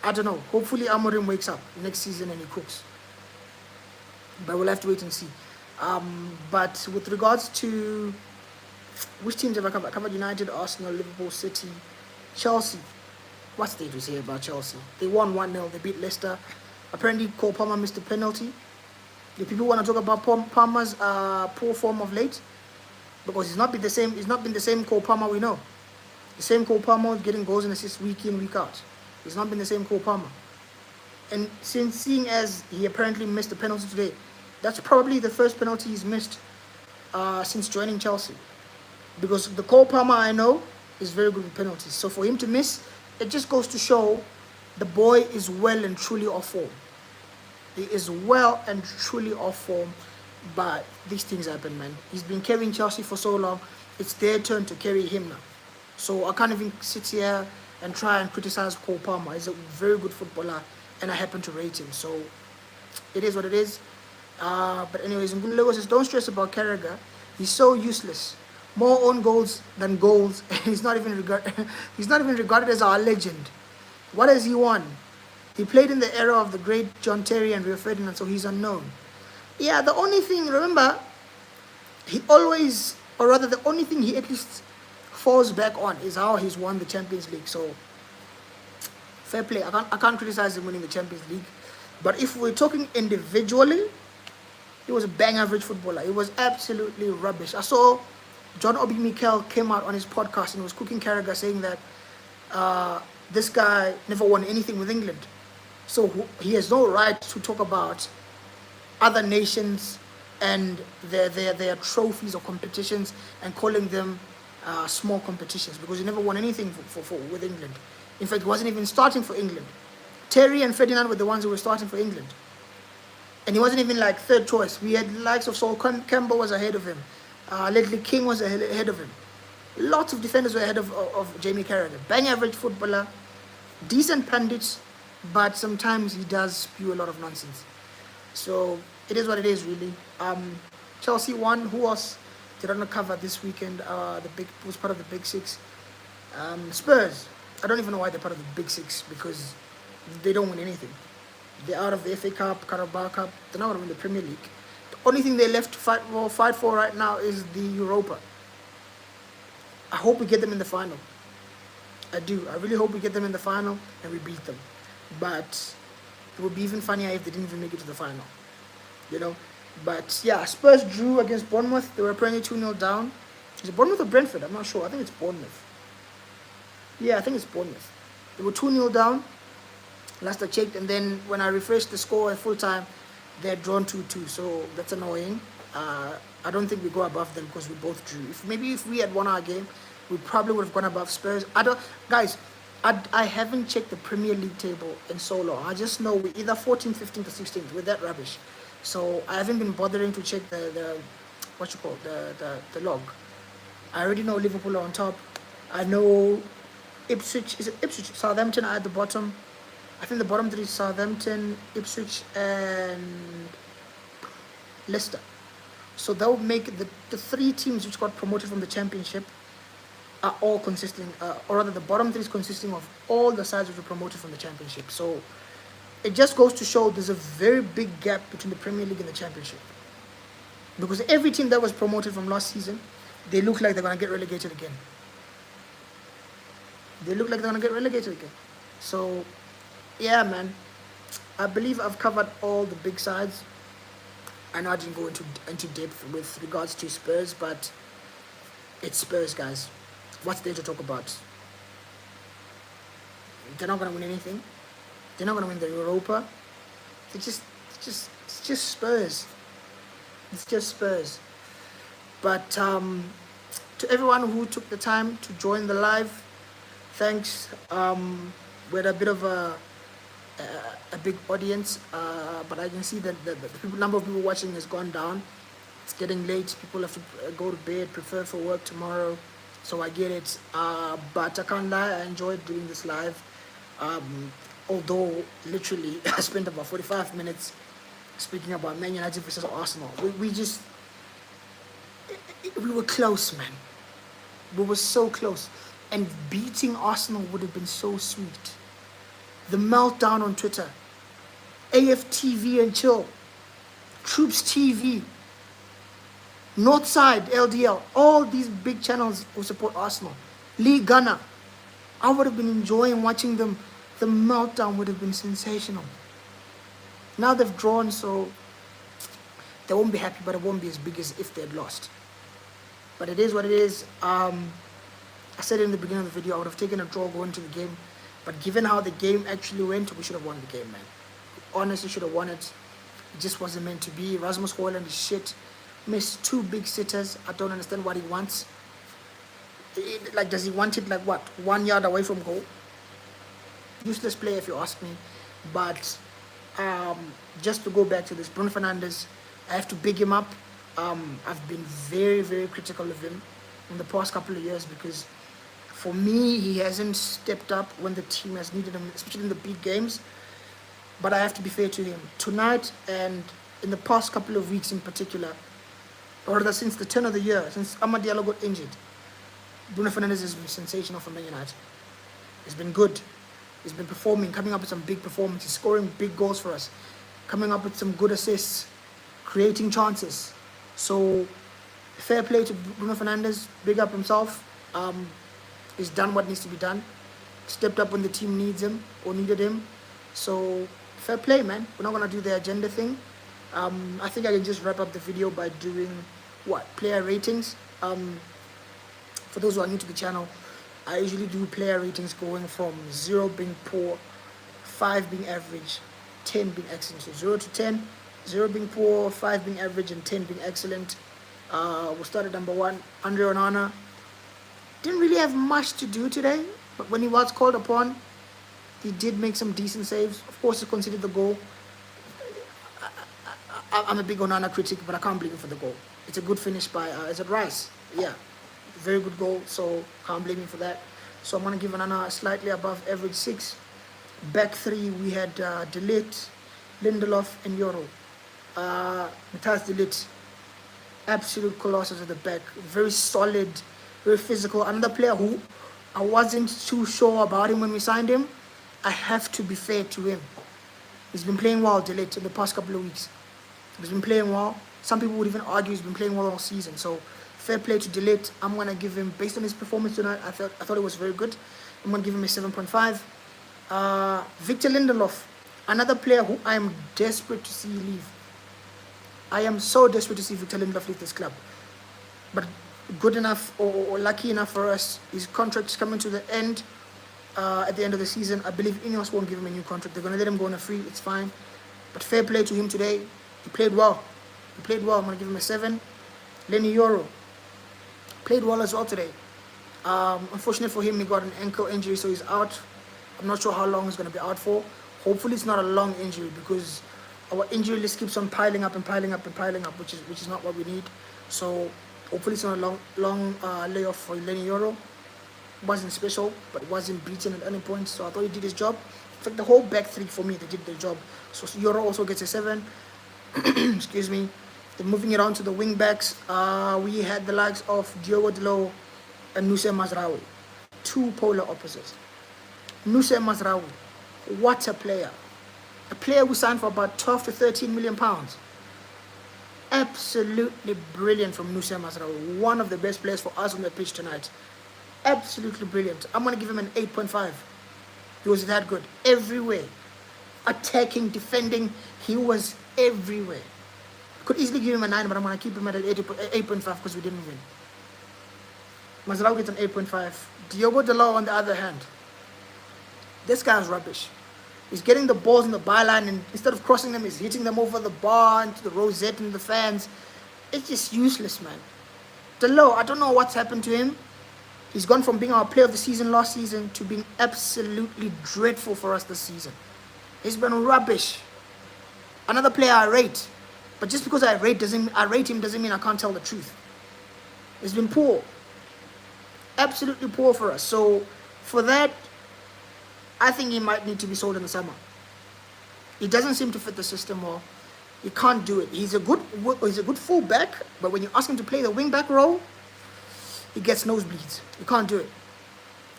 I don't know. Hopefully Amorim wakes up next season and he cooks. But we'll have to wait and see. But with regards to which teams have I covered? I covered United, Arsenal, Liverpool, City, Chelsea. What's there to say about Chelsea? They won 1-0. They beat Leicester. Apparently, Cole Palmer missed the penalty. Do people want to talk about Palmer's poor form of late? Because it's not been the same. It's not been the same Cole Palmer we know. The same Cole Palmer getting goals and assists week in, week out. It's not been the same Cole Palmer. And seeing as he apparently missed the penalty today, that's probably the first penalty he's missed since joining Chelsea. Because the Cole Palmer I know is very good with penalties. So for him to miss, it just goes to show the boy is well and truly off form. He is well and truly off form, but these things happen, man. He's been carrying Chelsea for so long. It's their turn to carry him now. So I can't even sit here and try and criticize Cole Palmer. He's a very good footballer, and I happen to rate him. So it is what it is. But anyways, Ngulego says, don't stress about Carragher. He's so useless. More own goals than goals. He's not even regarded as our legend. What has he won? He played in the era of the great John Terry and Rio Ferdinand, so he's unknown. Yeah, the only thing, remember, he always, or rather the only thing he at least falls back on is how he's won the Champions League. So, fair play. I can't criticize him winning the Champions League. But if we're talking individually, he was a bang average footballer. He was absolutely rubbish. I saw John Obi Mikel came out on his podcast and was cooking Carragher, saying that this guy never won anything with England. So he has no right to talk about other nations and their trophies or competitions and calling them small competitions, because he never won anything with England. In fact, he wasn't even starting for England. Terry and Ferdinand were the ones who were starting for England. And he wasn't even like third choice. We had the likes of Sol Campbell was ahead of him. Ledley King was ahead of him. Lots of defenders were ahead of Jamie Carragher. Bang average footballer, decent pundits, but sometimes he does spew a lot of nonsense. So it is what it is, really. Chelsea won. Who else did I not cover this weekend? Was part of the Big Six. Spurs. I don't even know why they're part of the Big Six, because they don't win anything. They're out of the FA Cup, Carabao Cup. They're not going to win the Premier League. The only thing they left to fight for right now is the Europa. I hope we get them in the final. I do. I really hope we get them in the final and we beat them. But it would be even funnier if they didn't even make it to the final. You know? But yeah, Spurs drew against Bournemouth. They were apparently 2-0 down. Is it Bournemouth or Brentford? I'm not sure. I think it's Bournemouth. Yeah, I think it's Bournemouth. They were 2-0 down. Last I checked. And then when I refreshed the score at full time, they're drawn 2-2. So that's annoying. I don't think we go above them because we both drew. If we had won our game, we probably would have gone above Spurs. I haven't checked the Premier League table in so long. I just know we're either 14th, 15th, or 16th. We're that rubbish. So I haven't been bothering to check the log. I already know Liverpool are on top. I know Ipswich. Is it Ipswich? Southampton are at the bottom. I think the bottom three is Southampton, Ipswich, and Leicester. So that would make the 3 teams which got promoted from the Championship are all consisting, or rather the bottom 3 is consisting of all the sides which were promoted from the Championship. So it just goes to show there's a very big gap between the Premier League and the Championship. Because every team that was promoted from last season, they look like they're going to get relegated again. So, yeah, man. I believe I've covered all the big sides. I know I didn't go into depth with regards to Spurs, but it's Spurs, guys. What's there to talk about? They're not going to win anything. They're not going to win the Europa. It's just Spurs. It's just Spurs. But to everyone who took the time to join the live, thanks. We had a bit of a big audience, but I can see that the number of people watching has gone down. It's getting late. People have to go to bed, prepare for work tomorrow. So I get it. But I can't lie, I enjoyed doing this live. Although literally I spent about 45 minutes speaking about Man United versus Arsenal. We were close, man. We were so close. And beating Arsenal would have been so sweet. The meltdown on Twitter, AFTV and Chill, Troops TV, Northside, LDL, all these big channels who support Arsenal, League Ghana. I would have been enjoying watching them. The meltdown would have been sensational. Now they've drawn, so they won't be happy, but it won't be as big as if they had lost. But it is what it is. I said in the beginning of the video, I would have taken a draw going to the game. But given how the game actually went, we should have won the game, man. Honestly, should have won it. It just wasn't meant to be. Rasmus Højlund is shit. Missed 2 big sitters. I don't understand what he wants. Like, does he want it like what? 1 yard away from goal? Useless player if you ask me. But just to go back to this, Bruno Fernandes, I have to big him up. I've been very, very critical of him in the past couple of years because for me, he hasn't stepped up when the team has needed him, especially in the big games. But I have to be fair to him. Tonight and in the past couple of weeks in particular, or rather since the turn of the year, since Amad Diallo got injured, Bruno Fernandes has been sensational for Man United. He's been good. He's been performing, coming up with some big performances, scoring big goals for us, coming up with some good assists, creating chances. So, fair play to Bruno Fernandes, big up himself. He's done what needs to be done, stepped up when the team needs him or needed him. So, fair play, man. We're not going to do the agenda thing. I think I can just wrap up the video by doing, player ratings. For those who are new to the channel, I usually do player ratings going from 0 being poor, 5 being average, 10 being excellent. So 0 to 10, 0 being poor, 5 being average, and 10 being excellent. We'll start at number 1, Andre Onana. Didn't really have much to do today, but when he was called upon, he did make some decent saves. Of course, he conceded the goal. I'm a big Onana critic, but I can't blame him for the goal. It's a good finish by, is it Rice? Yeah, very good goal, so can't blame him for that. So I'm going to give Onana slightly above average 6. Back 3, we had De Ligt, Lindelof, and Yoro. Matthijs De Ligt, absolute colossus at the back. Very solid, very physical. Another player who I wasn't too sure about him when we signed him. I have to be fair to him. He's been playing well, De Ligt, in the past couple of weeks. He's been playing well. Some people would even argue he's been playing well all season. So fair play to De Ligt. I'm going to give him, based on his performance tonight, I thought it was very good. I'm going to give him a 7.5. Victor Lindelof, another player who I am desperate to see leave. I am so desperate to see Victor Lindelof leave this club. But good enough or lucky enough for us, his contract is coming to the end at the end of the season. I believe Ineos won't give him a new contract. They're going to let him go on a free. It's fine. But fair play to him today. He played well. He played well. I'm going to give him a 7. Lenny Yoro played well as well today. Unfortunately for him, he got an ankle injury, so he's out. I'm not sure how long he's going to be out for. Hopefully it's not a long injury because our injury list keeps on piling up and piling up and piling up, which is not what we need. So hopefully it's not a long layoff for Lenny Yoro. Wasn't special, but wasn't beaten at any point, so I thought he did his job. In fact, the whole back 3 for me, they did their job. So Yoro also gets a 7. Excuse me. Then moving it on to the wing backs, we had the likes of Diogo Dalot and Nusayr Mazraoui. 2 polar opposites. Nusayr Mazraoui, what a player. A player who signed for about 12 to 13 million pounds. Absolutely brilliant from Nusayr Mazraoui. One of the best players for us on the pitch tonight. Absolutely brilliant. I'm going to give him an 8.5. He was that good. Everywhere. Attacking, defending. He was everywhere. Could easily give him a 9, but I'm going to keep him at an 8.5 because we didn't win. Mazraoui gets an 8.5. Diogo Dalot, on the other hand, This guy's rubbish. He's getting the balls in the byline, and instead of crossing them, he's hitting them over the bar, into the rosette, and the fans. It's just useless, man. Delo, I don't know what's happened to him. He's gone from being our player of the season last season to being absolutely dreadful for us this season. He's been rubbish. Another player I rate, but just because I rate him doesn't mean I can't tell the truth. He's been poor, absolutely poor for us. So for that, I think he might need to be sold in the summer. He doesn't seem to fit the system well. He can't do it. He's a good fullback, but when you ask him to play the wing back role, he gets nosebleeds. He can't do it.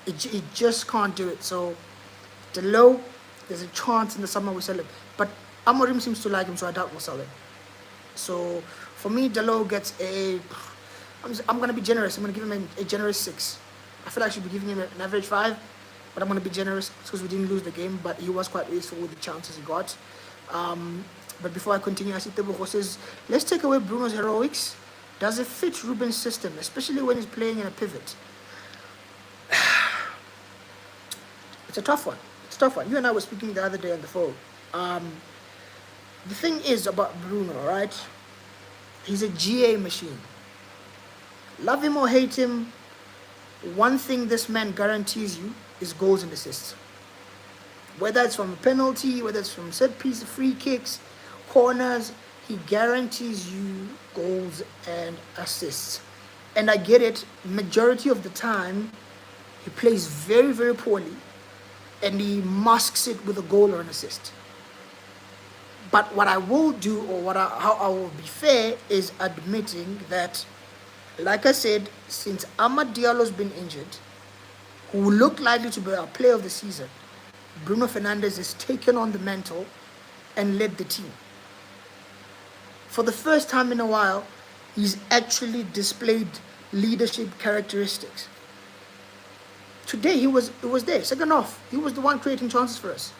He just can't do it. So Delo, there's a chance in the summer we sell him. But Amorim seems to like him, so I doubt we'll sell him. So for me, Delo gets I'm going to be generous. I'm going to give him a generous 6. I feel like I should be giving him an average 5, but I'm going to be generous because we didn't lose the game, but he was quite wasteful with the chances he got. But before I continue, I see Tebogo says, let's take away Bruno's heroics. Does it fit Ruben's system, especially when he's playing in a pivot? It's a tough one. It's a tough one. You and I were speaking the other day on the phone. The thing is about Bruno, right? He's a GA machine. Love him or hate him, one thing this man guarantees you is goals and assists. Whether it's from a penalty, whether it's from set piece, free kicks, corners, he guarantees you goals and assists. And I get it, majority of the time, he plays very, very poorly, and he masks it with a goal or an assist. But what I will do, or how I will be fair, is admitting that, like I said, since Amad Diallo's been injured, who looked likely to be our player of the season, Bruno Fernandes has taken on the mantle and led the team. For the first time in a while, he's actually displayed leadership characteristics. Today he was there, second half. He was the one creating chances for us.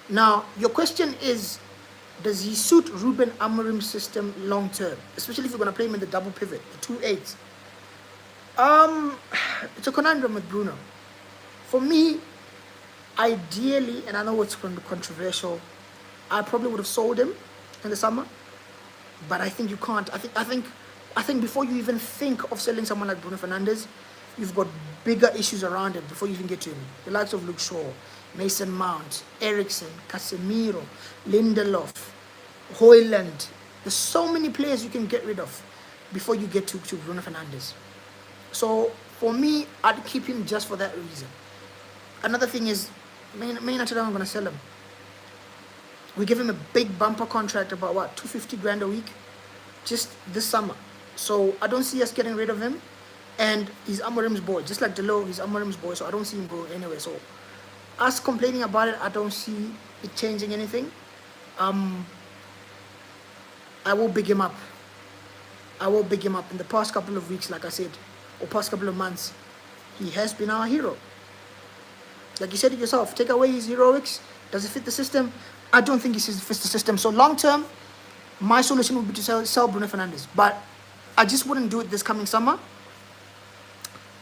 Now, your question is, does he suit Ruben Amorim's system long term? Especially if you're going to play him in the double pivot, the 2-8s. It's a conundrum with Bruno. For me, ideally, and I know it's going to be controversial, I probably would have sold him in the summer. But I think you can't. I think before you even think of selling someone like Bruno Fernandes, you've got bigger issues around him before you even get to him. The likes of Luke Shaw, Mason Mount, Eriksen, Casemiro, Lindelof, Hoyland. There's so many players you can get rid of before you get to Bruno Fernandes. So for me, I'd keep him just for that reason. Another thing is, Man United aren't going to sell him. We give him a big bumper contract, about what, 250 grand a week, just this summer. So I don't see us getting rid of him. And he's Amorim's boy, just like Delo, he's Amorim's boy. So I don't see him going anywhere. So us complaining about it, I don't see it changing anything. I will big him up. I will big him up. In the past couple of weeks, like I said, or past couple of months, he has been our hero. Like you said it yourself, take away his heroics. Does it fit the system? I don't think he fits the system. So long term, my solution would be to sell Bruno Fernandes. But I just wouldn't do it this coming summer.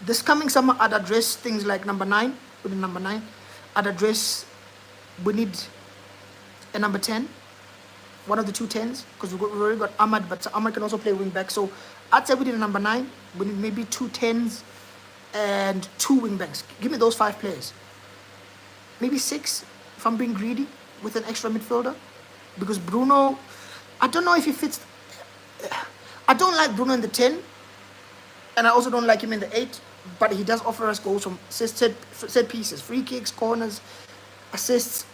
This coming summer, I'd address things like number 9. With the number 9, I'd address, we need a number 10. One of the two 10s. Because we've already got Ahmad, but Ahmad can also play wing back. So I'd say we need a number 9. We need maybe 2 10s and 2 wing backs. Give me those 5 players. Maybe 6, if I'm being greedy, with an extra midfielder. Because Bruno, I don't know if he fits. I don't like Bruno in the 10. And I also don't like him in the 8. But he does offer us goals from set pieces, free kicks, corners, assists.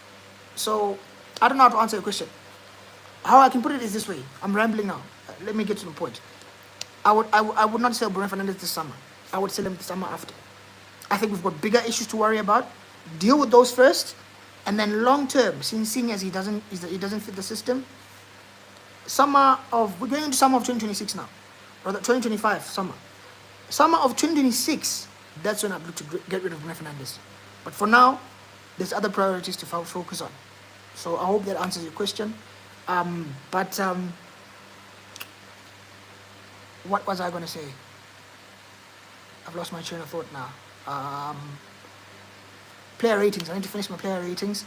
So I don't know how to answer your question. How I can put it is this way. I'm rambling now. Let me get to the point. I would not sell Bruno Fernandes this summer. I would sell him the summer after. I think we've got bigger issues to worry about. Deal with those first, and then long term, seeing as he doesn't fit the system. We're going into summer of 2026 now, or 2025 summer. Summer of 2026, that's when I'd look to get rid of Bruno Fernandes. But for now, there's other priorities to focus on. So I hope that answers your question. What was I going to say? I've lost my train of thought now. Player ratings. I need to finish my player ratings.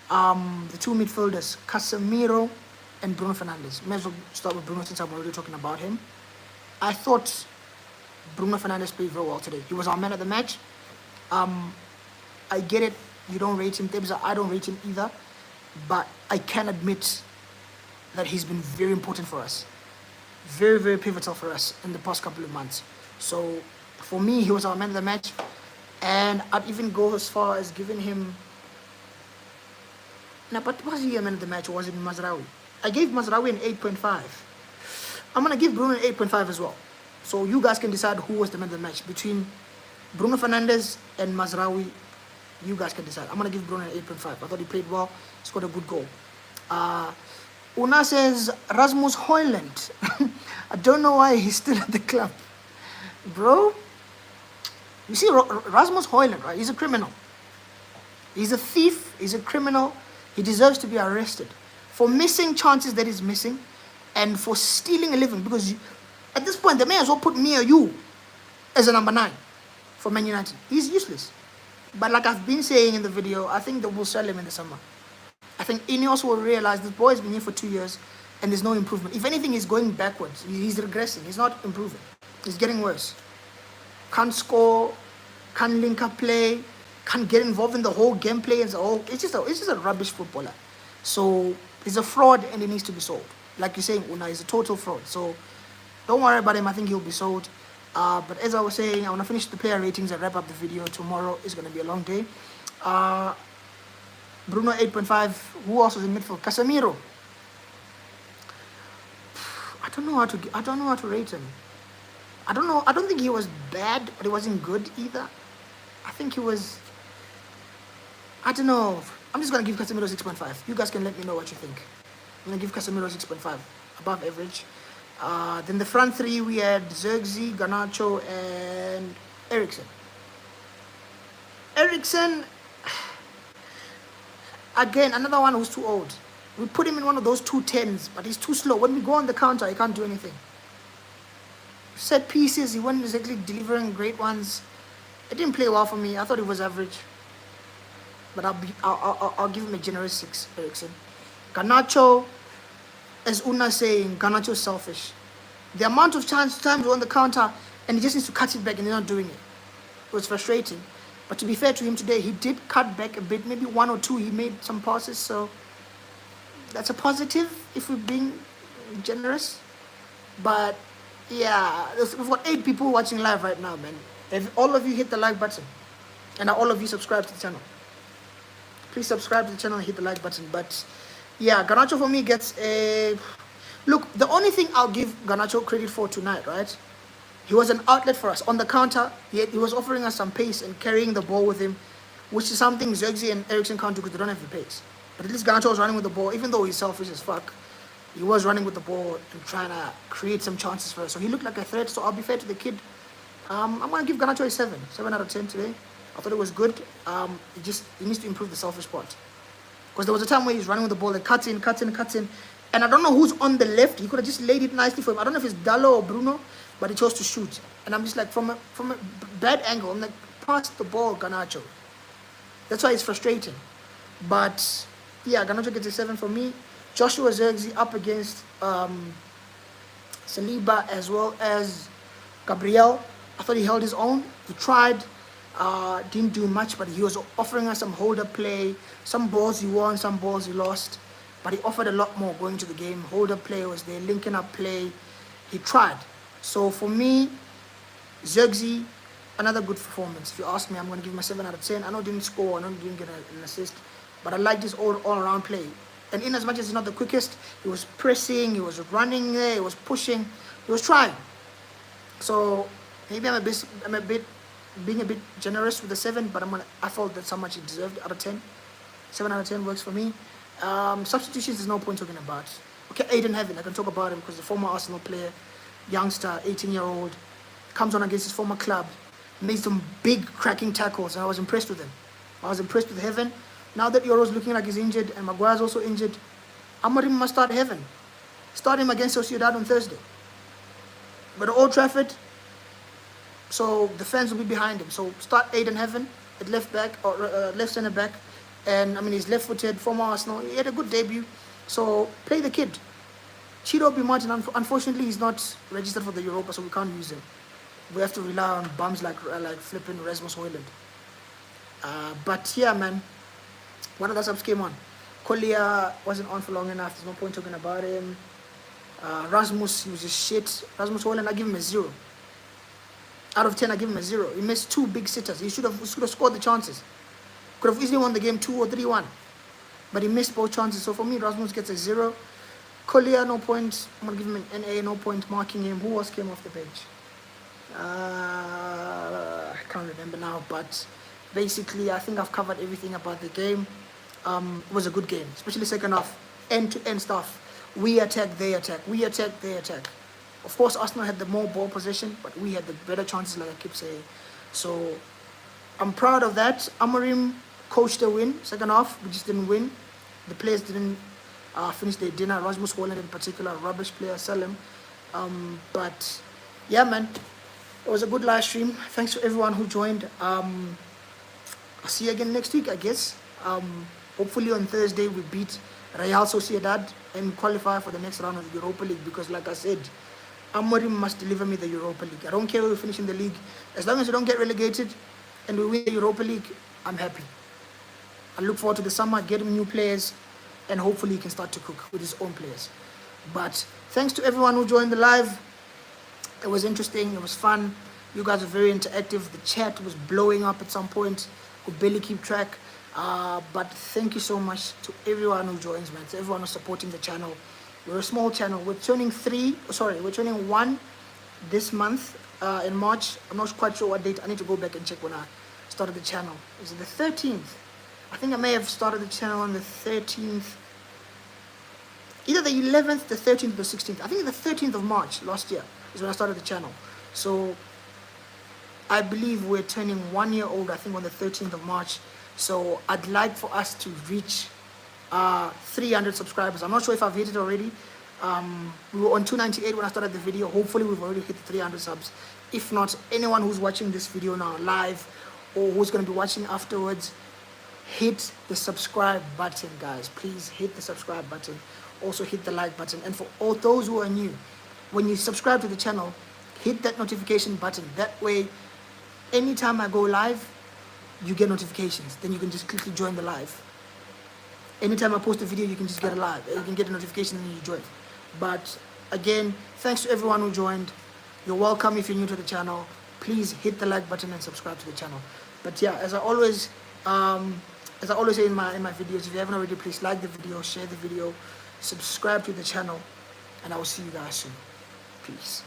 The two midfielders, Casemiro and Bruno Fernandes. May as well start with Bruno since I'm already talking about him. I thought Bruno Fernandes played very well today. He was our man of the match. I get it. You don't rate him. I don't rate him either. But I can admit that he's been very important for us. Very, very pivotal for us in the past couple of months. So for me, he was our man of the match. And I'd even go as far as giving him... No, but was he a man of the match or was it Mazraoui? I gave Mazraoui an 8.5. I'm going to give Bruno an 8.5 as well. So you guys can decide who was the man of the match. Between Bruno Fernandes and Mazraoui, you guys can decide. I'm going to give Bruno an 8.5. I thought he played well. Scored a good goal. Una says, Rasmus Højlund. I don't know why he's still at the club. Bro, you see Rasmus Højlund, right? He's a criminal. He's a thief. He's a criminal. He deserves to be arrested for missing chances that he's missing and for stealing a living. Because at this point, they may as well put me or you as a number 9 for Man United. He's useless. But like I've been saying in the video, I think they will sell him in the summer. I think Ineos will realize this boy has been here for 2 years and there's no improvement. If anything, he's going backwards. He's regressing. He's not improving. He's getting worse. Can't score, can't link up play, can't get involved in the whole gameplay. It's just a rubbish footballer. So he's a fraud and he needs to be sold. Like you're saying, Una, he's a total fraud. So don't worry about him. I think he'll be sold. But as I was saying, I want to finish the player ratings and wrap up the video. Tomorrow is going to be a long day. Bruno 8.5. Who else was in midfield? Casemiro. I don't know how to rate him. I don't think he was bad, but he wasn't good either. I think he was... I don't know. I'm just going to give Casemiro 6.5. You guys can let me know what you think. I'm going to give Casemiro 6.5. Above average. Then the front three, we had Zirkzee, Garnacho, and Eriksen. Eriksen, again, another one who's too old. We put him in one of those 210s, but he's too slow. When we go on the counter, he can't do anything. Set pieces, he wasn't exactly delivering great ones. It didn't play well for me. I thought it was average. But I'll give him a generous 6, Eriksen. Garnacho, as Una saying, Garnacho is selfish. The amount of times we're on the counter and he just needs to cut it back and he's not doing it. It was frustrating. But to be fair to him today, he did cut back a bit. Maybe 1 or 2, he made some passes. So that's a positive if we're being generous. But yeah, we've got 8 people watching live right now, man. If all of you hit the like button and all of you subscribe to the channel, please subscribe to the channel and hit the like button. But yeah, Garnacho for me gets a... Look, the only thing I'll give Garnacho credit for tonight, right? He was an outlet for us. On the counter, he was offering us some pace and carrying the ball with him, which is something Zirkzee and Eriksen can't do because they don't have the pace. But at least Garnacho was running with the ball, even though he's selfish as fuck. He was running with the ball and trying to create some chances for us. So he looked like a threat, so I'll be fair to the kid. I'm going to give Garnacho a 7 out of 10 today. I thought it was good. He needs to improve the selfish part. Because there was a time where he's running with the ball and cuts in. And I don't know who's on the left. He could have just laid it nicely for him. I don't know if it's Dalot or Bruno, but he chose to shoot. And I'm just like, from a bad angle, I'm like, pass the ball, Garnacho. That's why it's frustrating. But yeah, Garnacho gets a 7 for me. Joshua Zirkzee up against Saliba as well as Gabriel. I thought he held his own. He tried. Didn't do much, but he was offering us some hold-up play. Some balls he won, some balls he lost. But he offered a lot more going to the game. Hold-up play was there, linking up play. He tried. So for me, Zirkzee, another good performance. If you ask me, I'm going to give him a 7 out of 10. I know he didn't score, I know he didn't get an assist, but I like this all-around play. And in as much as he's not the quickest, he was pressing, he was running there, he was pushing, he was trying. So maybe I'm a bit being a bit generous with the 7, but I felt that's how much he deserved out of 10. 7 out of 10 works for me. Substitutions, there's no point talking about. Okay, Aiden Heaven, I can talk about him because the former Arsenal player, youngster, 18-year-old, comes on against his former club, made some big cracking tackles, and I was impressed with him. I was impressed with Heaven. Now that Euro's looking like he's injured and Maguire's also injured, Amorim must start Heaven. Start him against Sociedad on Thursday. But at Old Trafford, so the fans will be behind him. So start Aiden Heaven at left back or left centre back, and I mean he's left-footed, former Arsenal. He had a good debut, so play the kid. Chido B. Martin, unfortunately, he's not registered for the Europa, so we can't use him. We have to rely on bums like flipping Rasmus Højlund. But yeah, man, one of the subs came on. Collier wasn't on for long enough. There's no point talking about him. Rasmus, he was just shit. Rasmus Højlund, I give him a 0. Out of 10, I give him a 0. He missed 2 big sitters. He should have scored the chances. Could have easily won the game 2 or 3-1. But he missed both chances. So for me, Rasmus gets a 0. Collier, no point. I'm going to give him an NA, no point marking him. Who else came off the bench? I can't remember now, but basically I think I've covered everything about the game. It was a good game, especially second half, end-to-end stuff. We attack, they attack. We attack, they attack. Of course, Arsenal had the more ball possession, but we had the better chances, like I keep saying. So I'm proud of that. Amorim coached the win, second half. We just didn't win. The players didn't finish their dinner. Rasmus Højlund in particular, rubbish player, sell him. But yeah, man, it was a good live stream. Thanks to everyone who joined. I'll see you again next week, I guess. Hopefully on Thursday we beat Real Sociedad and qualify for the next round of the Europa League, because like I said, Amorim must deliver me the Europa League. I don't care where we finish in the league. As long as we don't get relegated and we win the Europa League, I'm happy. I look forward to the summer, getting new players, and hopefully he can start to cook with his own players. But thanks to everyone who joined the live. It was interesting. It was fun. You guys were very interactive. The chat was blowing up at some point. Could barely keep track. But thank you so much to everyone who joins, man. To everyone who's supporting the channel. We're a small channel. We're turning 1 this month in March. I'm not quite sure what date. I need to go back and check when I started the channel. Is it the 13th? I think I may have started the channel on the 13th. Either the 11th, the 13th, or the 16th. I think the 13th of March last year is when I started the channel. So I believe we're turning 1 year old, I think, on the 13th of March. So I'd like for us to reach 300 subscribers. I'm not sure if I've hit it already. We were on 298 when I started the video. Hopefully we've already hit the 300 subs. If not, anyone who's watching this video now live or who's going to be watching afterwards, hit the subscribe button, guys. Please hit the subscribe button. Also hit the like button. And for all those who are new, when you subscribe to the channel, hit that notification button. That way, anytime I go live, you get notifications. Then you can just quickly join the live. Anytime I post a video, you can just get a live. You can get a notification and you join. But again, thanks to everyone who joined. You're welcome if you're new to the channel. Please hit the like button and subscribe to the channel. But yeah, as I always say in my videos, if you haven't already, please like the video, share the video, subscribe to the channel, and I will see you guys soon. Peace.